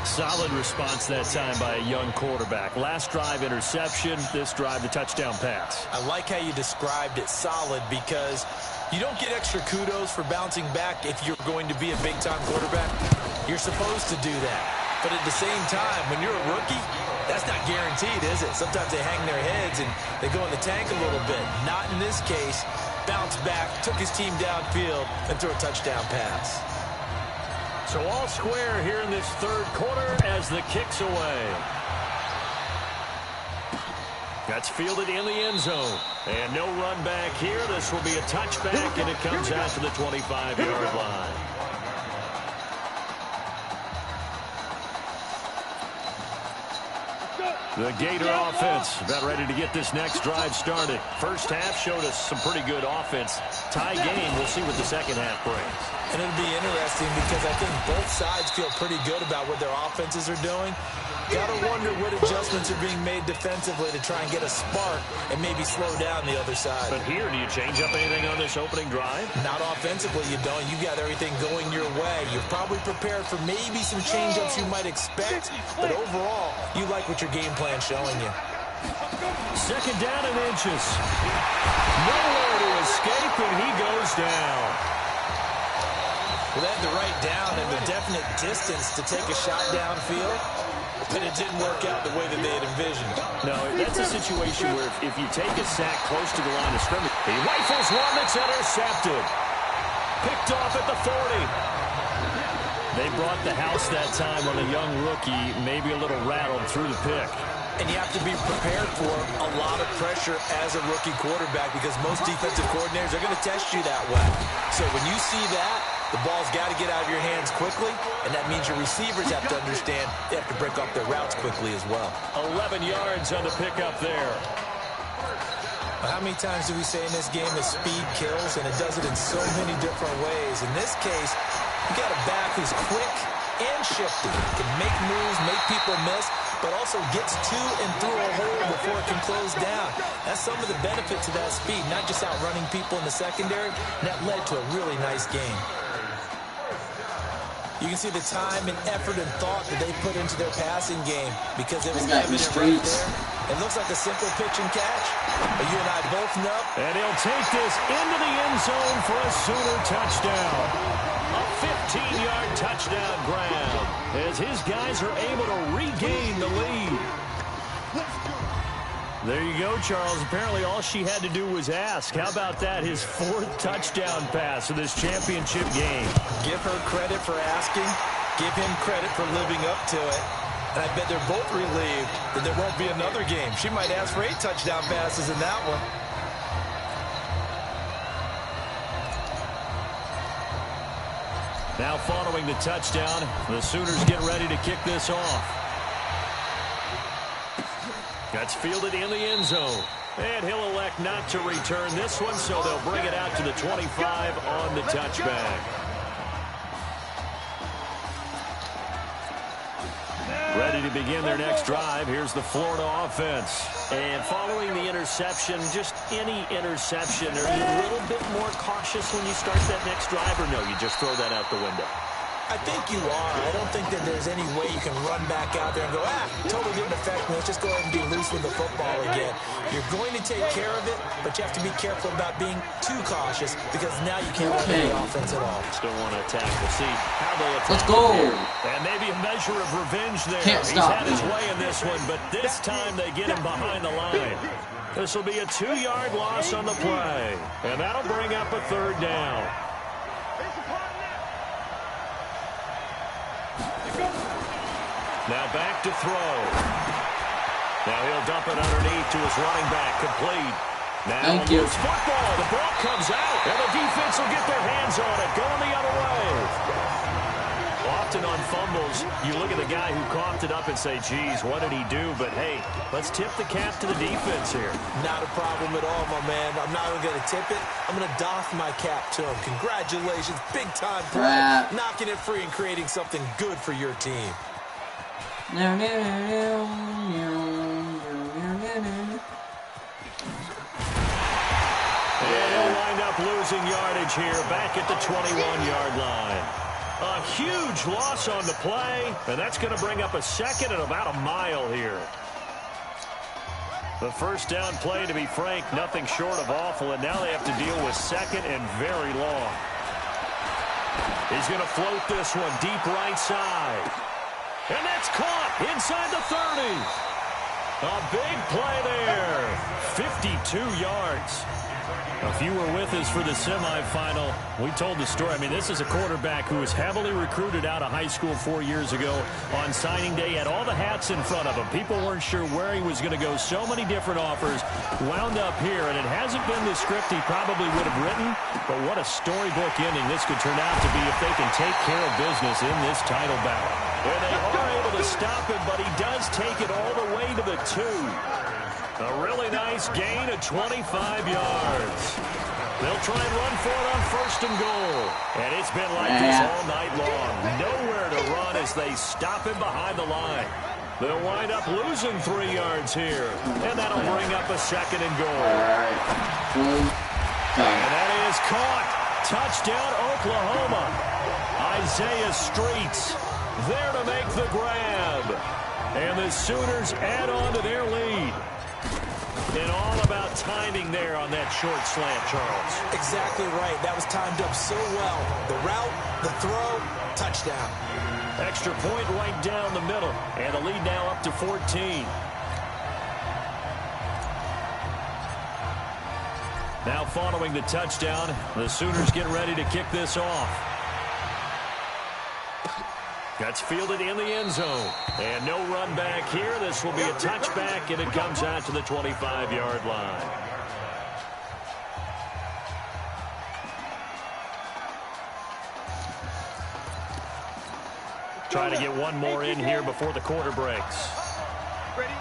Solid response that time by a young quarterback. Last drive interception, this drive the touchdown pass. I like how you described it, solid, because you don't get extra kudos for bouncing back if you're going to be a big-time quarterback. You're supposed to do that. But at the same time, when you're a rookie, that's not guaranteed, is it? Sometimes they hang their heads and they go in the tank a little bit. Not in this case. Bounced back, took his team downfield, and threw a touchdown pass. So all square here in this 3rd quarter as the kick's away. That's fielded in the end zone. And no run back here. This will be a touchback, and it comes out to the 25-yard line. The Gator offense about ready to get this next drive started. First half showed us some pretty good offense. Tie game. We'll see what the second half brings. And it'll be interesting because I think both sides feel pretty good about what their offenses are doing. Got to wonder what adjustments are being made defensively to try and get a spark and maybe slow down the other side. But here, do you change up anything on this opening drive? Not offensively, you don't. You got everything going your way. You're probably prepared for maybe some change-ups you might expect, but overall, you like what your game plan's showing you. 2nd down and inches. Nowhere to escape, and he goes down. Well, they had the right down and the definite distance to take a shot downfield, but it didn't work out the way that they had envisioned. No, that's a situation where if you take a sack close to the line of scrimmage, he rifles one that's intercepted. Picked off at the 40. They brought the house that time on a young rookie, maybe a little rattled through the pick. And you have to be prepared for a lot of pressure as a rookie quarterback because most defensive coordinators are going to test you that way. So when you see that, the ball's got to get out of your hands quickly, and that means your receivers have to understand they have to break off their routes quickly as well. 11 yards on the pickup there. How many times do we say in this game that speed kills, and it does it in so many different ways? In this case, you got a back who's quick and shifty, can make moves, make people miss, but also gets to and through a hole before it can close down. That's some of the benefits of that speed, not just outrunning people in the secondary, and that led to a really nice game. You can see the time and effort and thought that they put into their passing game because it was evident right there. It looks like a simple pitch and catch, but you and I both know. And he'll take this into the end zone for a Sooner touchdown. A 15-yard touchdown grab as his guys are able to regain the lead. There you go, Charles. Apparently all she had to do was ask. How about that? His 4th touchdown pass of this championship game. Give her credit for asking. Give him credit for living up to it. And I bet they're both relieved that there won't be another game. She might ask for 8 touchdown passes in that one. Now following the touchdown, the Sooners get ready to kick this off. That's fielded in the end zone. And he'll elect not to return this one, so they'll bring it out to the 25 on the touchback. Ready to begin their next drive. Here's the Florida offense. And following the interception, just any interception, are you a little bit more cautious when you start that next drive, or no, you just throw that out the window? I think you are. I don't think that there's any way you can run back out there and go, totally didn't affect me. Let's just go ahead and be loose with the football again. You're going to take care of it, but you have to be careful about being too cautious because now you can't run the offense at all. Still want to attack. We'll see how they attack. Let's go. And maybe a measure of revenge there. Can't stop. He's had his way in this one, but this time they get him behind the line. This will be a 2-yard loss on the play, and that'll bring up a 3rd down. Now back to throw. Now he'll dump it underneath to his running back. Complete. Now loose football. The ball comes out, and the defense will get their hands on it. Going the other way. Often on fumbles, you look at the guy who coughed it up and say, geez, what did he do? But, hey, let's tip the cap to the defense here. Not a problem at all, my man. I'm not even going to tip it. I'm going to doff my cap to him. Congratulations. Big-time play. Knocking it free and creating something good for your team. And they'll wind up losing yardage here back at the 21-yard line. A huge loss on the play, and that's going to bring up a 2nd and about a mile here. The first down play, to be frank, nothing short of awful, and now they have to deal with 2nd and very long. He's going to float this one deep right side. And that's caught inside the 30. A big play there. 52 yards. If you were with us for the semifinal, we told the story. I mean, this is a quarterback who was heavily recruited out of high school 4 years ago. On signing day, had all the hats in front of him. People weren't sure where he was going to go. So many different offers. Wound up here, and it hasn't been the script he probably would have written. But what a storybook ending this could turn out to be if they can take care of business in this title battle. And they are able to stop him, but he does take it all the way to the 2. A really nice gain of 25 yards. They'll try and run for it on 1st and goal. And it's been like this all night long. Nowhere to run as they stop him behind the line. They'll wind up losing 3 yards here. And that'll bring up a 2nd and goal. And that is caught. Touchdown, Oklahoma. Isaiah Streets there to make the grab. And the Sooners add on to their lead. And all about timing there on that short slant, Charles. Exactly right. That was timed up so well. The route, the throw, touchdown. Extra point right down the middle. And the lead now up to 14. Now following the touchdown, the Sooners get ready to kick this off. That's fielded in the end zone. And no run back here. This will be a touchback, and it comes out to the 25-yard line. Trying to get one more in here before the quarter breaks. Ready?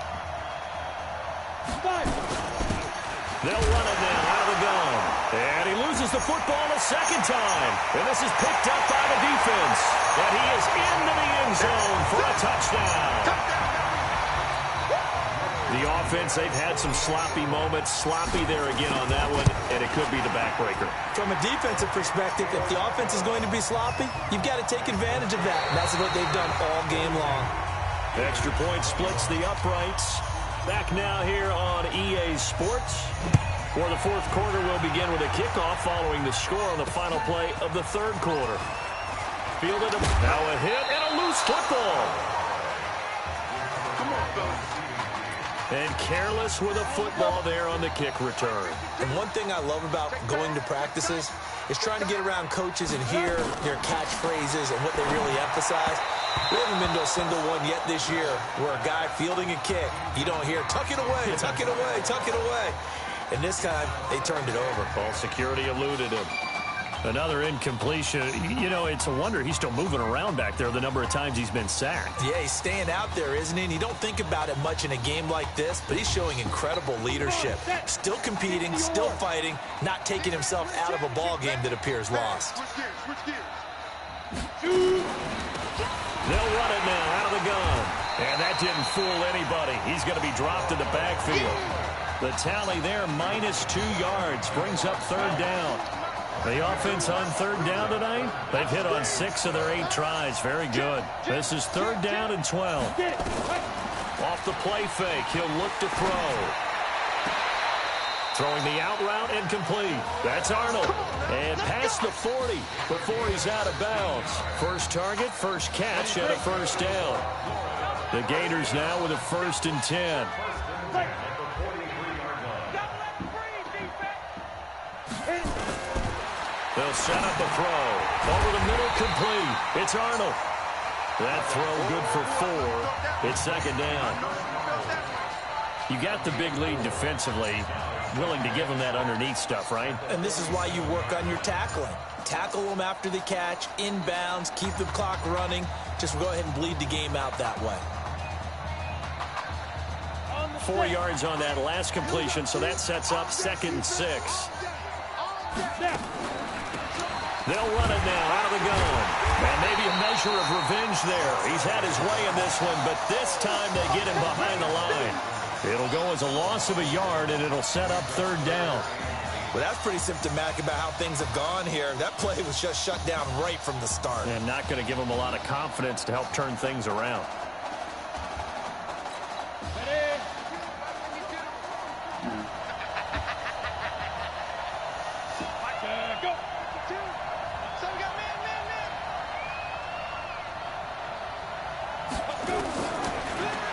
They'll run it now out of the gun. And he loses the football a 2nd time. And this is picked up by the defense. And he is into the end zone for a touchdown. The offense, they've had some sloppy moments. Sloppy there again on that one. And it could be the backbreaker. From a defensive perspective, if the offense is going to be sloppy, you've got to take advantage of that. And that's what they've done all game long. Extra point splits the uprights. Back now here on EA Sports, where the 4th quarter will begin with a kickoff following the score on the final play of the 3rd quarter. Fielded him. Now a hit and a loose football. Come on, fellas. And careless with a football there on the kick return. And one thing I love about going to practices is trying to get around coaches and hear their catchphrases and what they really emphasize. We haven't been to a single one yet this year where a guy fielding a kick, you don't hear, tuck it away, tuck it away, tuck it away. And this time, they turned it over. Ball security eluded him. Another incompletion. You know, it's a wonder he's still moving around back there the number of times he's been sacked. Yeah, he's staying out there, isn't he? And you don't think about it much in a game like this, but he's showing incredible leadership. Still competing, still fighting, not taking himself out of a ball game that appears lost. They'll run it now out of the gun. And that didn't fool anybody. He's going to be dropped in the backfield. The tally there, -2 yards, brings up 3rd down. The offense on 3rd down tonight, they've hit on 6 of their 8 tries. Very good. This is 3rd down and 12. Off the play fake, he'll look to throw. Throwing the out route incomplete. That's Arnold. And past the 40 before he's out of bounds. First target, first catch, and a 1st down. The Gators now with a 1st and 10. They'll set up the throw. Over the middle, complete. It's Arnold. That throw good for 4. It's 2nd down. You got the big lead defensively. Willing to give them that underneath stuff, right? And this is why you work on your tackling. Tackle them after the catch, inbounds, keep the clock running. Just go ahead and bleed the game out that way. 4 yards on that last completion, so that sets up 2nd and 6. They'll run it now out of the gun. And maybe a measure of revenge there. He's had his way in this one, but this time they get him behind the line. It'll go as a loss of a yard, and it'll set up 3rd down. Well, that's pretty symptomatic about how things have gone here. That play was just shut down right from the start. And not going to give them a lot of confidence to help turn things around.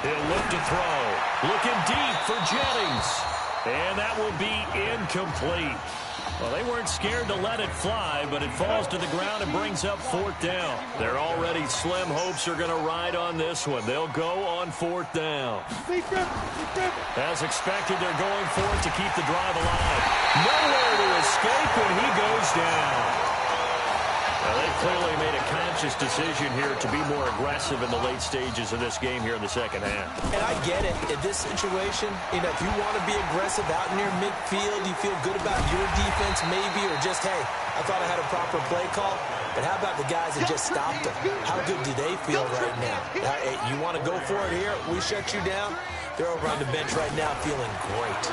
He'll look to throw. Looking deep for Jennings. And that will be incomplete. Well, they weren't scared to let it fly, but it falls to the ground and brings up 4th down. Their already slim hopes are going to ride on this one. They'll go on 4th down. As expected, they're going for it to keep the drive alive. Nowhere to escape, and he goes down. Well, they clearly made a conscious decision here to be more aggressive in the late stages of this game here in the 2nd half. And I get it. In this situation, you know, if you want to be aggressive out near midfield, you feel good about your defense maybe, or just, hey, I thought I had a proper play call. But how about the guys that just stopped them? How good do they feel right now? Hey, you want to go for it here? We shut you down? They're over on the bench right now feeling great.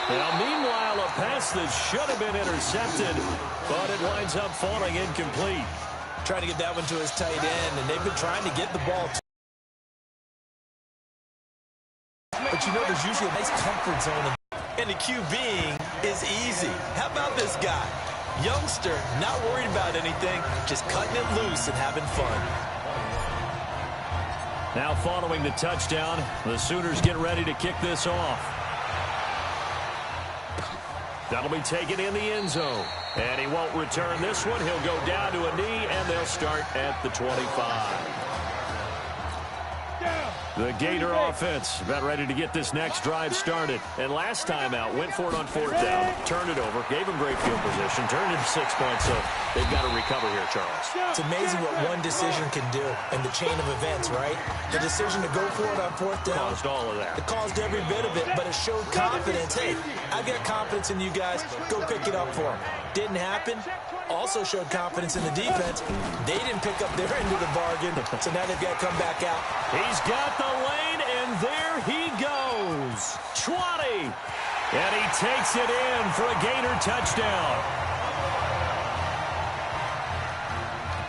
Now, meanwhile, a pass that should have been intercepted, but it winds up falling incomplete. Trying to get that one to his tight end, and they've been trying to get the ball. But you know there's usually a nice comfort zone. And the QBing is easy. How about this guy? Youngster, not worried about anything, just cutting it loose and having fun. Now following the touchdown, the Sooners get ready to kick this off. That'll be taken in the end zone. And he won't return this one. He'll go down to a knee, and they'll start at the 25. The Gator offense about ready to get this next drive started. And last time out, went for it on 4th down, turned it over, gave him great field position, turned it 6 points, so they've got to recover here, Charles. It's amazing what one decision can do in the chain of events, right? The decision to go for it on 4th down. Caused all of that. It caused every bit of it, but it showed confidence. Hey, I've got confidence in you guys. Go pick it up for them. Didn't happen. Also showed confidence in the defense. They didn't pick up their end of the bargain, so now they've got to come back out. He's got the lane, and there he goes. 20. And he takes it in for a Gator touchdown.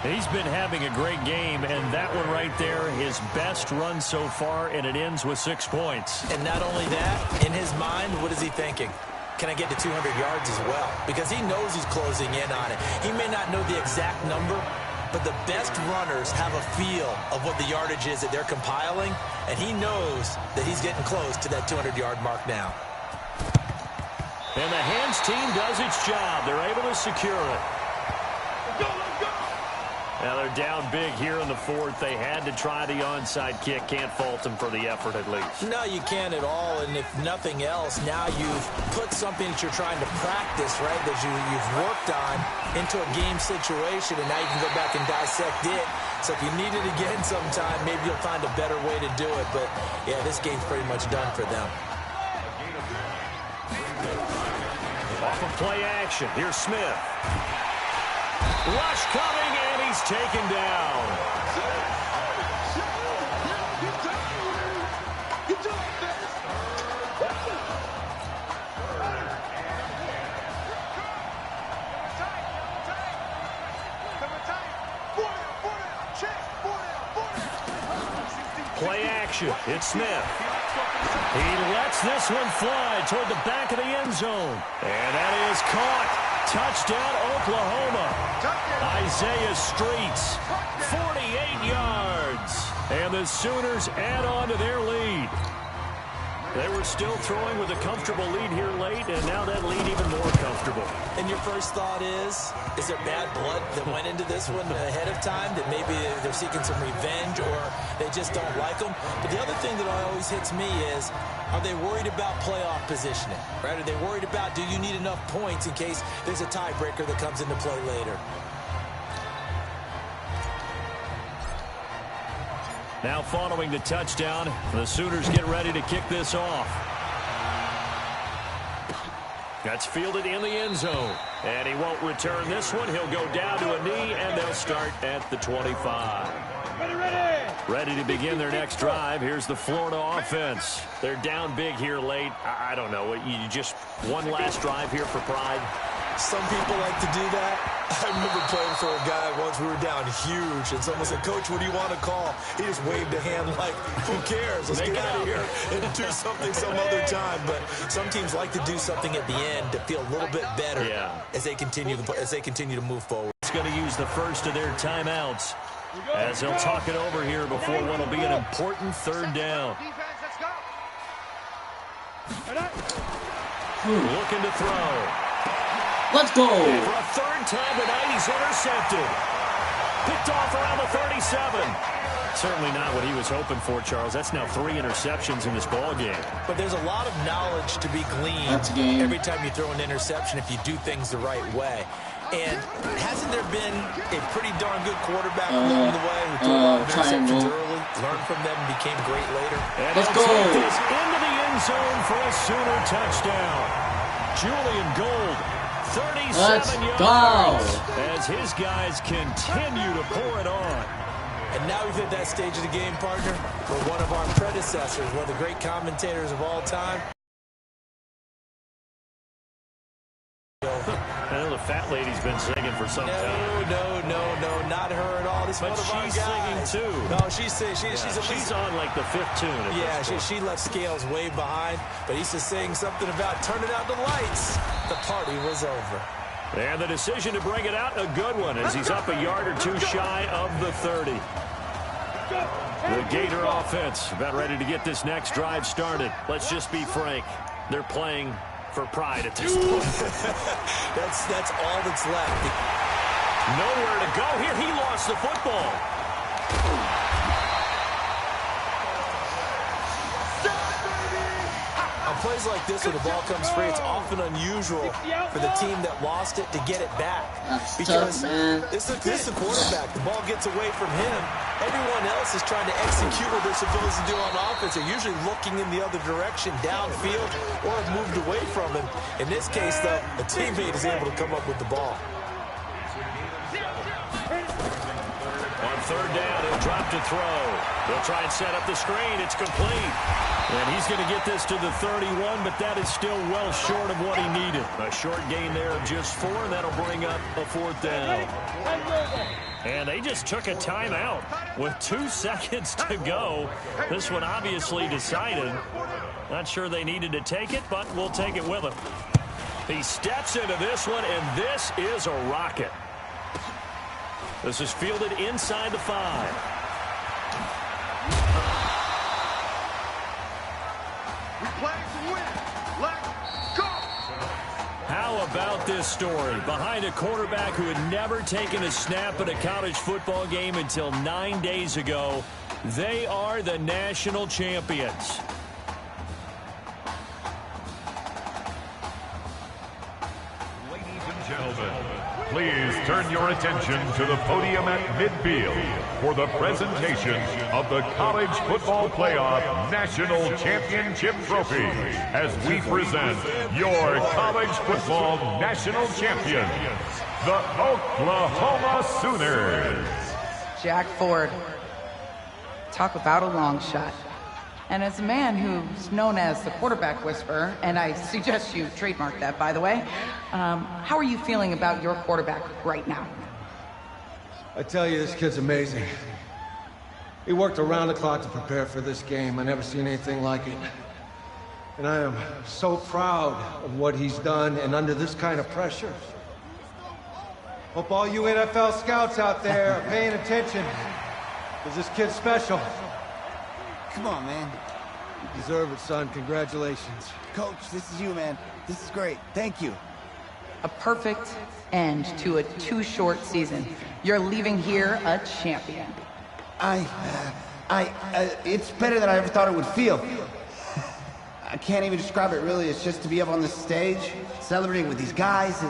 He's been having a great game, and that one right there, his best run so far, and it ends with 6 points. And not only that, in his mind, what is he thinking? Can I get to 200 yards as well? Because he knows he's closing in on it. He may not know the exact number, but the best runners have a feel of what the yardage is that they're compiling, and he knows that he's getting close to that 200-yard mark now. And the hands team does its job. They're able to secure it. Now they're down big here in the fourth. They had to try the onside kick. Can't fault them for the effort at least. No, you can't at all. And if nothing else, now you've put something that you're trying to practice, right, that you've worked on into a game situation, and now you can go back and dissect it. So if you need it again sometime, maybe you'll find a better way to do it. But, yeah, this game's pretty much done for them. Off of play action. Here's Smith. Rush coming, and he's taken down. Play action. It's Smith. He lets this one fly toward the back of the end zone. And that is caught. Touchdown, Oklahoma. Isaiah Streets, 48 yards. And the Sooners add on to their lead. They were still throwing with a comfortable lead here late, and now that lead even more comfortable. And your first thought is there bad blood that went into this one ahead of time, that maybe they're seeking some revenge or they just don't like them? But the other thing that always hits me is, are they worried about playoff positioning? Right? Are they worried about, do you need enough points in case there's a tiebreaker that comes into play later? Now following the touchdown, the Sooners get ready to kick this off. That's fielded in the end zone. And he won't return this one. He'll go down to a knee, and they'll start at the 25. Ready to begin their next drive. Here's the Florida offense. They're down big here late. I don't know. You just one last drive here for pride. Some people like to do that. I remember playing for a guy once. We were down huge, and someone said, "Coach, what do you want to call?" He just waved a hand like, "Who cares? Let's get out of here and do something some other time." But some teams like to do something at the end to feel a little bit better as they continue to move forward. It's going to use the first of their timeouts as they'll talk it over here before what will be an important third down. Looking to throw. Let's go. And for a third time tonight, he's intercepted. Picked off around the 37. Certainly not what he was hoping for, Charles. That's now 3 interceptions in this ball game. But there's a lot of knowledge to be gleaned every time you throw an interception if you do things the right way. And hasn't there been a pretty darn good quarterback along the way who threw a lot of interceptions early, learned from them, and became great later? And let's go. This into the end zone for a Sooner touchdown. Julian Gold. 37 yards as his guys continue to pour it on. And now we've hit that stage of the game, partner, where one of our predecessors, one of the great commentators of all time. I know the fat lady's been singing for some time. No, not her at all. This is one of our guys. She's singing too. No, she's on like the 5th tune. Yeah, she left Scales way behind, but he's just saying something about turning out the lights. The party was over. And the decision to bring it out, a good one, as he's up a yard or two shy of the 30. The Gator offense about ready to get this next drive started. Let's just be frank. They're playing for pride at this point. That's all that's left. Nowhere to go here. He lost the football. On plays like this where the ball comes free, it's often unusual for the team that lost it to get it back. Because this is the quarterback. The ball gets away from him. Everyone else is trying to execute what they're supposed to do on offense. They're usually looking in the other direction, downfield, or have moved away from him. In this case, though, a teammate is able to come up with the ball. On third down, he'll drop to throw. He'll try and set up the screen. It's complete. And he's going to get this to the 31, but that is still well short of what he needed. A short gain there of just 4, and that'll bring up a 4th down. And they just took a timeout with 2 seconds to go. This one obviously decided. Not sure they needed to take it, but we'll take it with him. He steps into this one, and this is a rocket. This is fielded inside the 5. We play to win. Let's go. How about this story? Behind a quarterback who had never taken a snap at a college football game until 9 days ago, they are the national champions. Ladies and gentlemen, please turn your attention to the podium at midfield for the presentation of the College Football Playoff National Championship Trophy as we present your college football national champions, the Oklahoma Sooners. Jack Ford. Talk about a long shot. And as a man who's known as the quarterback whisperer, and I suggest you trademark that, by the way, how are you feeling about your quarterback right now? I tell you, this kid's amazing. He worked around the clock to prepare for this game. I never seen anything like it. And I am so proud of what he's done, and under this kind of pressure. Hope all you NFL scouts out there are paying attention, because this kid's special. Come on, man. You deserve it, son. Congratulations. Coach, this is you, man. This is great. Thank you. A perfect end to a too short season. You're leaving here a champion. It's better than I ever thought it would feel. I can't even describe it, really. It's just to be up on the stage, celebrating with these guys.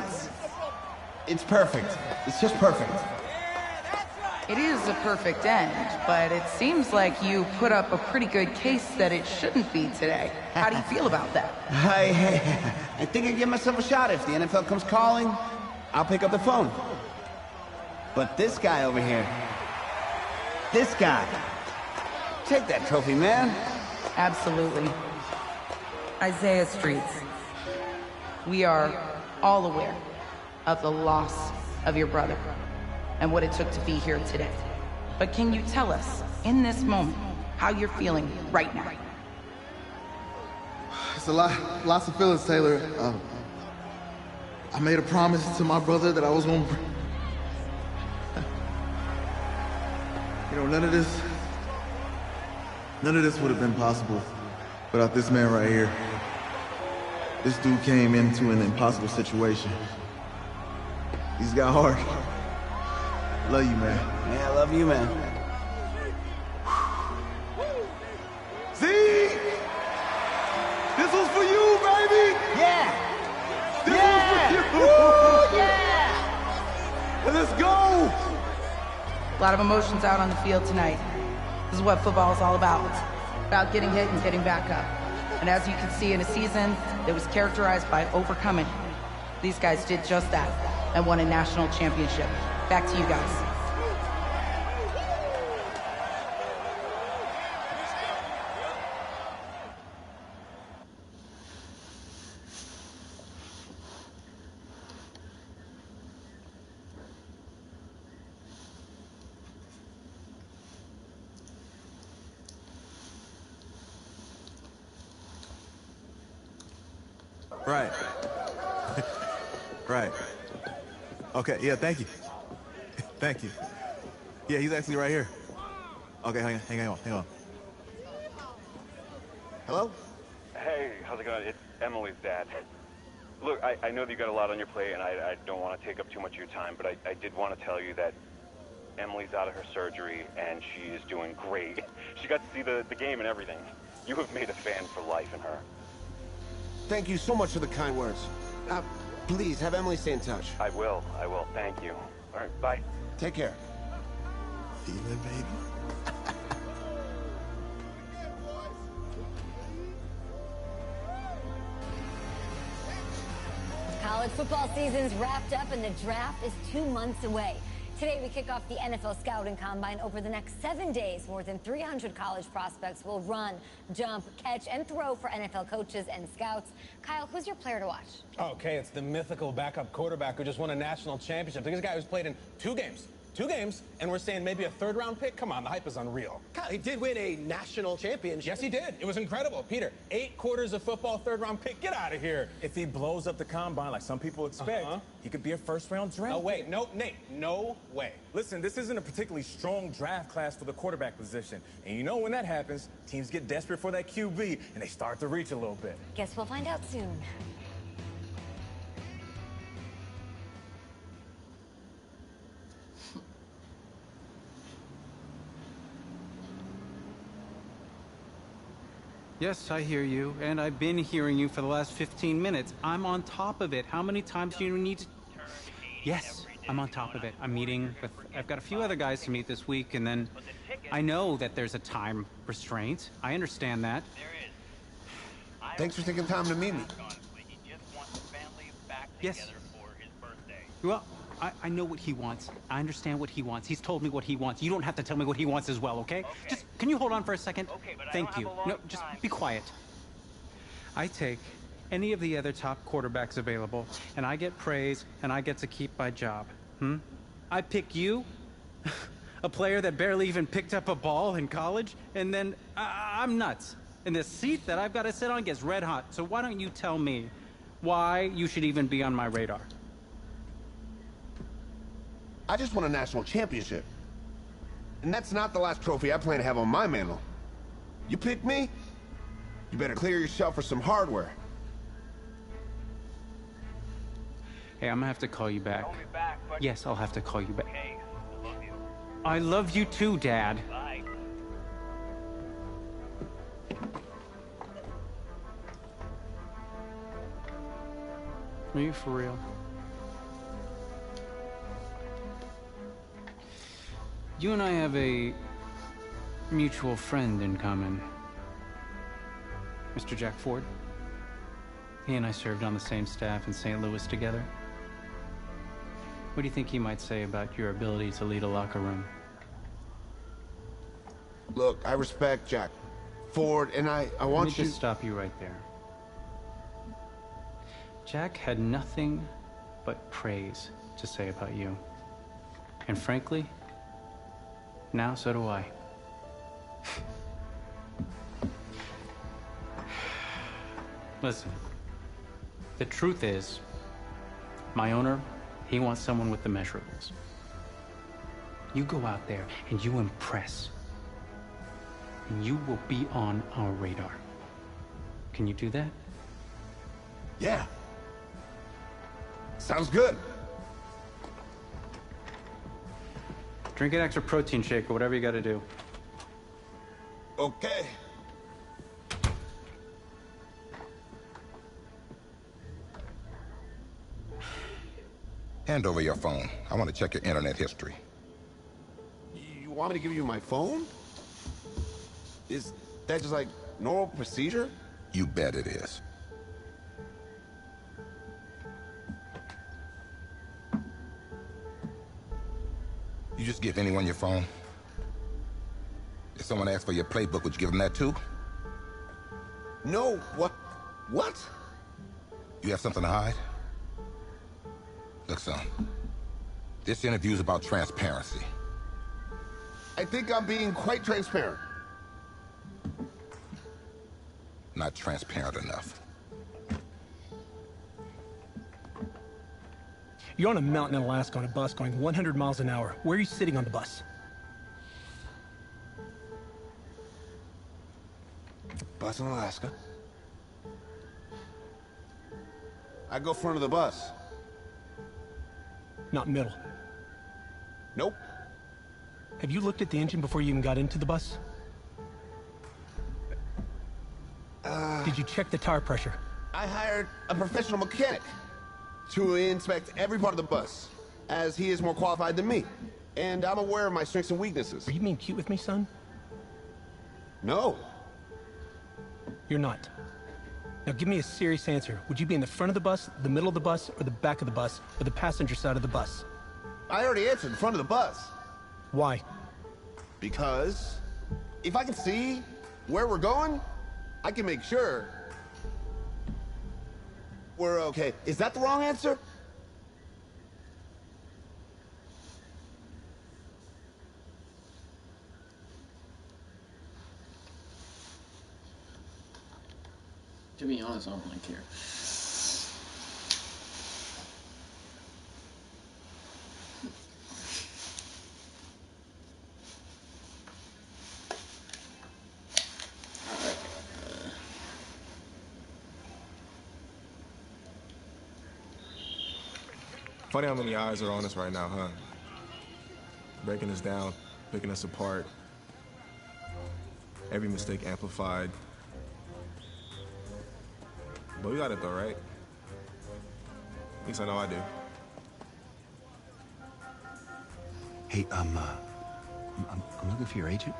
It's perfect. It's just perfect. It is a perfect end, but it seems like you put up a pretty good case that it shouldn't be today. How do you feel about that? I think I give myself a shot. If the NFL comes calling, I'll pick up the phone. But this guy over here, this guy, take that trophy, man. Absolutely. Isaiah Streets, we are all aware of the loss of your brother and what it took to be here today. But can you tell us, in this moment, how you're feeling right now? It's lots of feelings, Taylor. I made a promise to my brother that I was gonna... You know, none of this would have been possible without this man right here. This dude came into an impossible situation. He's got heart. Love you, man. Yeah, I love you, man. See? This was for you, baby! Yeah! This was for you! Woo, yeah! Let's go! A lot of emotions out on the field tonight. This is what football is all about. It's about getting hit and getting back up. And as you can see, in a season that was characterized by overcoming, these guys did just that and won a national championship. Back to you guys. Right. Right. Okay, yeah, thank you. Thank you. Yeah, he's actually right here. Okay, hang on. Hello? Hey, how's it going? It's Emily's dad. Look, I know that you got a lot on your plate, and I don't want to take up too much of your time, but I did want to tell you that Emily's out of her surgery, and she is doing great. She got to see the game and everything. You have made a fan for life in her. Thank you so much for the kind words. Please, have Emily stay in touch. I will. Thank you. All right, bye. Take care. Even, baby. College football season's wrapped up and the draft is 2 months away. Today we kick off the NFL Scouting Combine. Over the next 7 days, more than 300 college prospects will run, jump, catch, and throw for NFL coaches and scouts. Kyle, who's your player to watch? Okay, it's the mythical backup quarterback who just won a national championship. This guy who's played in 2 games 2 games, and we're saying maybe a 3rd-round pick? Come on, the hype is unreal. God, he did win a national championship. Yes, he did. It was incredible. Peter, 8 quarters of football, 3rd-round pick. Get out of here. If he blows up the combine like some people expect, he could be a 1st-round draft No way. pick. No, Nate, no way. Listen, this isn't a particularly strong draft class for the quarterback position. And you know when that happens, teams get desperate for that QB, and they start to reach a little bit. Guess we'll find out soon. Yes, I hear you, and I've been hearing you for the last 15 minutes. I'm on top of it. How many times do you need to... Yes, I'm on top of it. I'm meeting with... I've got a few other guys to meet this week, and then I know that there's a time restraint. I understand that. Thanks for taking time to meet me. Yes. Well, I know what he wants. I understand what he wants. He's told me what he wants. You don't have to tell me what he wants as well, okay? Just, can you hold on for a second? Thank you. No, just be quiet. I take any of the other top quarterbacks available, and I get praise, and I get to keep my job. I pick you, a player that barely even picked up a ball in college, and then I'm nuts. And the seat that I've got to sit on gets red hot. So why don't you tell me why you should even be on my radar? I just won a national championship. And that's not the last trophy I plan to have on my mantle. You pick me, you better clear yourself for some hardware. Hey, I'm gonna have to call you back. Yes, I'll have to call you back. I love you too, Dad. Bye. Are you for real? You and I have a mutual friend in common. Mr. Jack Ford. He and I served on the same staff in St. Louis together. What do you think he might say about your ability to lead a locker room? Look, I respect Jack Ford, and I want you... Let me just stop you right there. Jack had nothing but praise to say about you. And frankly, now so do I. Listen, the truth is, my owner, he wants someone with the measurables. You go out there and you impress, and you will be on our radar. Can you do that? Yeah. Sounds good. Drink an extra protein shake or whatever you gotta do. Okay. Hand over your phone. I want to check your internet history. You want me to give you my phone? Is that just like normal procedure? You bet it is. You just give anyone your phone? If someone asks for your playbook, would you give them that too? No, what? What? You have something to hide? Look, son, this interview's about transparency. I think I'm being quite transparent. Not transparent enough. You're on a mountain in Alaska on a bus going 100 miles an hour. Where are you sitting on the bus? Bus in Alaska. I go front of the bus. Not middle. Nope. Have you looked at the engine before you even got into the bus? Did you check the tire pressure? I hired a professional mechanic to inspect every part of the bus, as he is more qualified than me. And I'm aware of my strengths and weaknesses. Are you being cute with me, son? No. You're not. Now give me a serious answer. Would you be in the front of the bus, the middle of the bus, or the back of the bus, or the passenger side of the bus? I already answered the front of the bus. Why? Because if I can see where we're going, I can make sure we're okay. Is that the wrong answer? To be honest, I don't really care. Funny how many eyes are on us right now, huh? Breaking us down, picking us apart. Every mistake amplified. But we got it though, right? At least I know I do. Hey, I'm looking for your agent.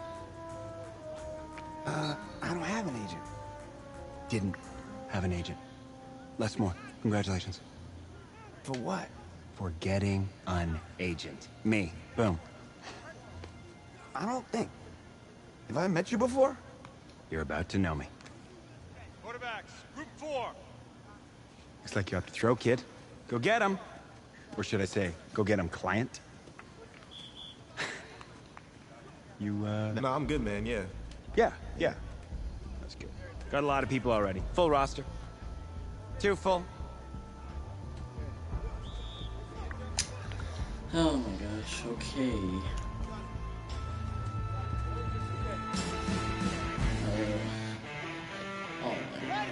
I don't have an agent. Didn't have an agent. Less more. Congratulations. For what? For getting an agent. Me. Boom. I don't think. Have I met you before? You're about to know me. Quarterbacks, group 4. Looks like you have to throw, kid. Go get him. Or should I say, go get him, client? You, No, I'm good, man, yeah. Yeah. That's good. Got a lot of people already. Full roster. 2 full. Oh my gosh, okay. Oh my god.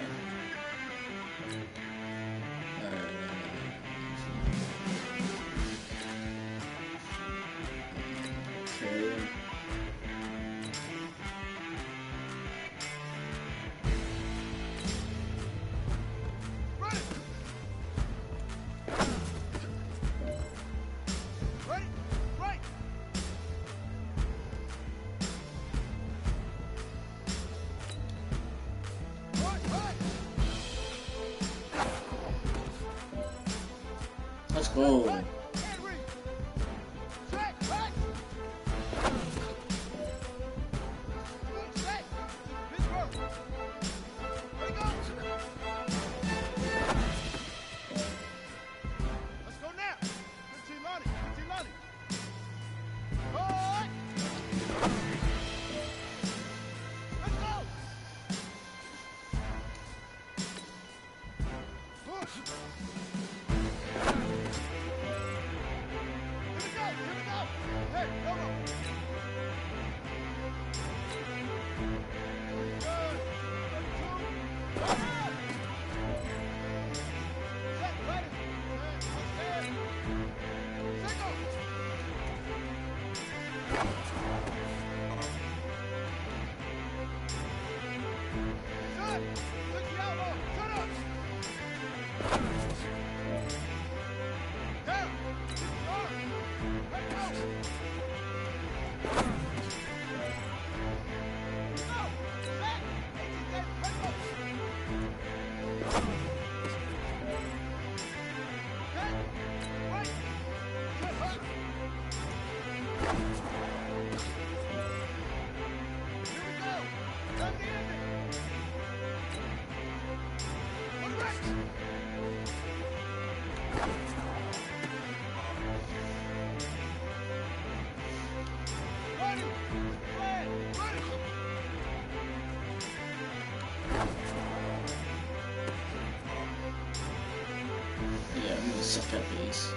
Okay. Let's go. Yeah, I'm gonna suck at these.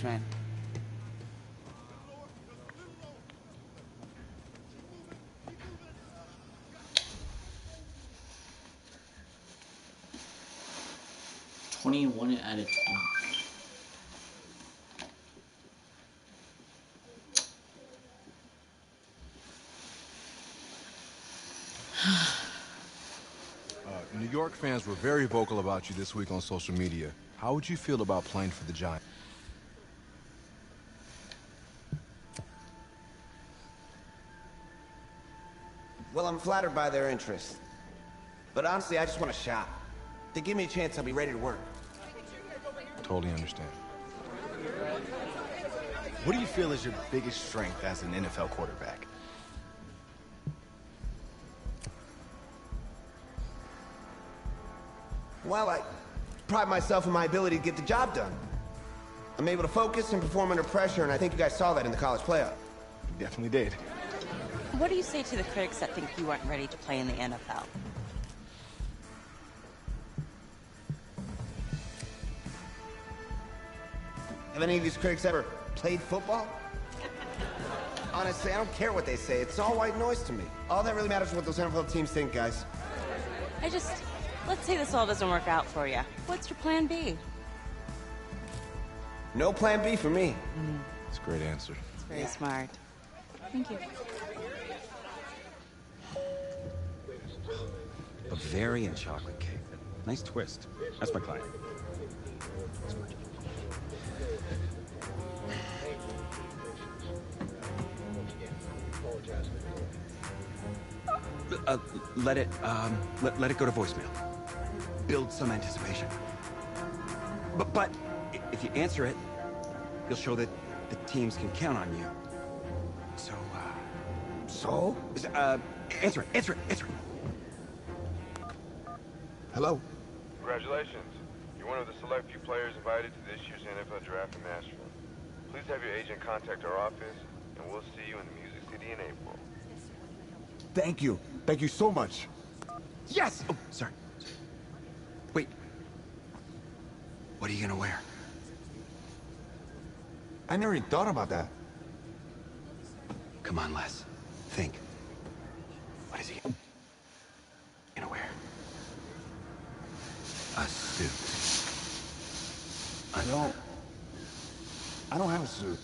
man. One out of 20. New York fans were very vocal about you this week on social media. How would you feel about playing for the Giants? Well, I'm flattered by their interest. But honestly, I just want a shot. If they give me a chance, I'll be ready to work. Totally understand. What do you feel is your biggest strength as an NFL quarterback? Well, I pride myself in my ability to get the job done. I'm able to focus and perform under pressure, and I think you guys saw that in the college playoff. You definitely did. What do you say to the critics that think you weren't ready to play in the NFL? Have any of these critics ever played football? Honestly, I don't care what they say. It's all white noise to me. All that really matters is what those NFL teams think, guys. Let's say this all doesn't work out for you. What's your plan B? No plan B for me. That's a great answer. It's very smart. Thank you. Bavarian chocolate cake. Nice twist. That's my client. Let it go to voicemail. Build some anticipation. But if you answer it, you'll show that the teams can count on you. So, answer it. Hello? Congratulations. You're one of the select few players invited to this year's NFL Draft in Nashville. Please have your agent contact our office, and we'll see you in the Music City in April. Thank you. Thank you so much. Yes! Oh, sorry. Wait. What are you gonna wear? I never even thought about that. Come on, Les. Think. What is he gonna wear? A suit. I don't have a suit.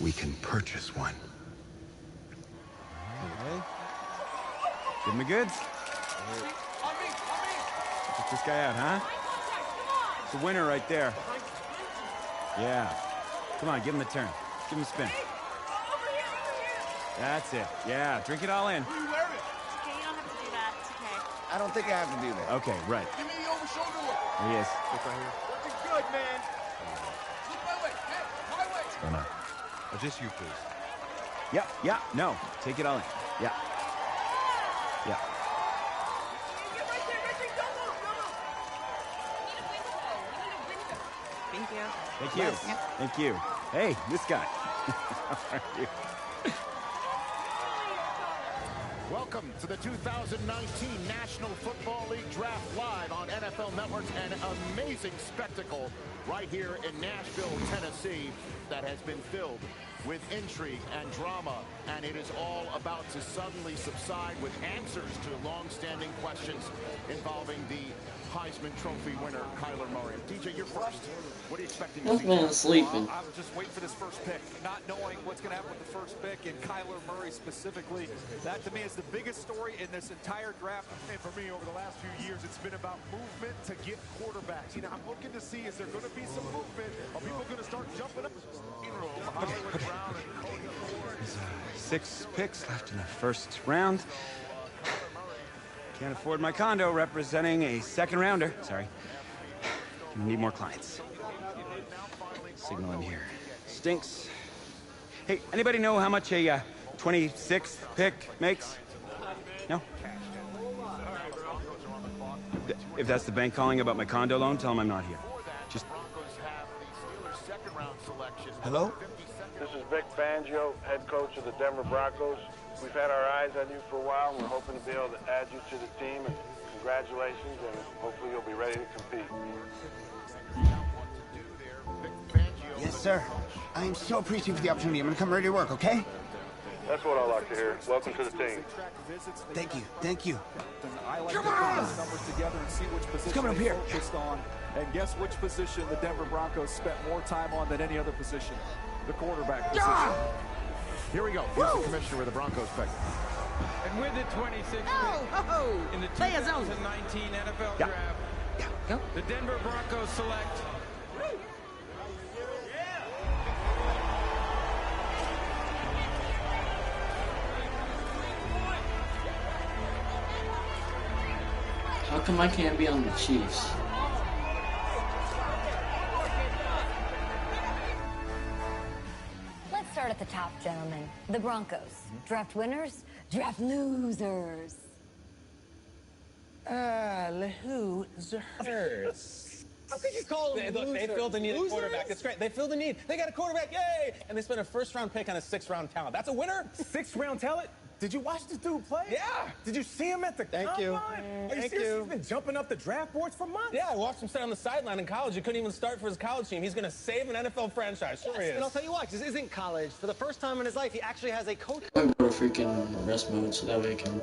We can purchase one. Okay. Give him the goods. Check this guy out, huh? It's a winner right there. Yeah. Come on, give him a turn. Give him a spin. That's it. Yeah, drink it all in. Okay, you don't have to do that. It's okay. I don't think I have to do that. Okay, right. Give me the over shoulder look. There he is. Look right here. Looking good, man. Look my way. Hey, my way. What's going on? Just you, please. Yeah, no. Take it all in. Yeah. Thank you. Thank you. Yes. Thank you. Hey, this guy. How are you? Welcome to the 2019 National Football League Draft live on NFL Network. An amazing spectacle right here in Nashville, Tennessee that has been filled with intrigue and drama, and it is all about to suddenly subside with answers to long-standing questions involving the Heisman Trophy winner, Kyler Murray. DJ, you're first. What are you expecting to This see? man's sleeping. I'm just waiting for this first pick, not knowing what's going to happen with the first pick, and Kyler Murray specifically. That, to me, is the biggest story in this entire draft. And for me, over the last few years, it's been about movement to get quarterbacks. You know, I'm looking to see, is there going to be some movement? Are people going to start jumping up? There's 6 picks left in the first round. Can't afford my condo representing a second rounder. Sorry. Need more clients. Signal in here. Stinks. Hey, anybody know how much a 26th pick makes? No? If that's the bank calling about my condo loan, tell them I'm not here. Just... Hello? This is Vic Fangio, head coach of the Denver Broncos. We've had our eyes on you for a while. We're hoping to be able to add you to the team. And congratulations, and hopefully you'll be ready to compete. Yes, sir. I am so appreciative of the opportunity. I'm gonna come ready to work, okay? That's what I like to hear. Welcome to the team. Thank you, thank you. I like to put those numbers together and see which position coming up they here. focused on. And guess which position the Denver Broncos spent more time on than any other position? The quarterback position. Here we go. Here's the commissioner with the Broncos pick. And with the 26th pick in the Play a zone. 2019 NFL Yeah. Draft, Yeah, go. the Denver Broncos select How come I can't be on the Chiefs? Let's start at the top, gentlemen. The Broncos. Draft winners, draft losers. Losers. How could you call them losers? They feel the need of a quarterback. That's great. They feel the need. They got a quarterback. Yay! And they spent a first-round pick on a sixth-round talent. That's a winner. Sixth-round talent? Did you watch this dude play? Yeah. Did you see him at the combine? Are you serious? He's been jumping up the draft boards for months. Yeah, I watched him sit on the sideline in college. He couldn't even start for his college team. He's going to save an NFL franchise. Sure he is. And I'll tell you what, this isn't college. For the first time in his life, he actually has a coach. I go to freaking rest mode so that way I can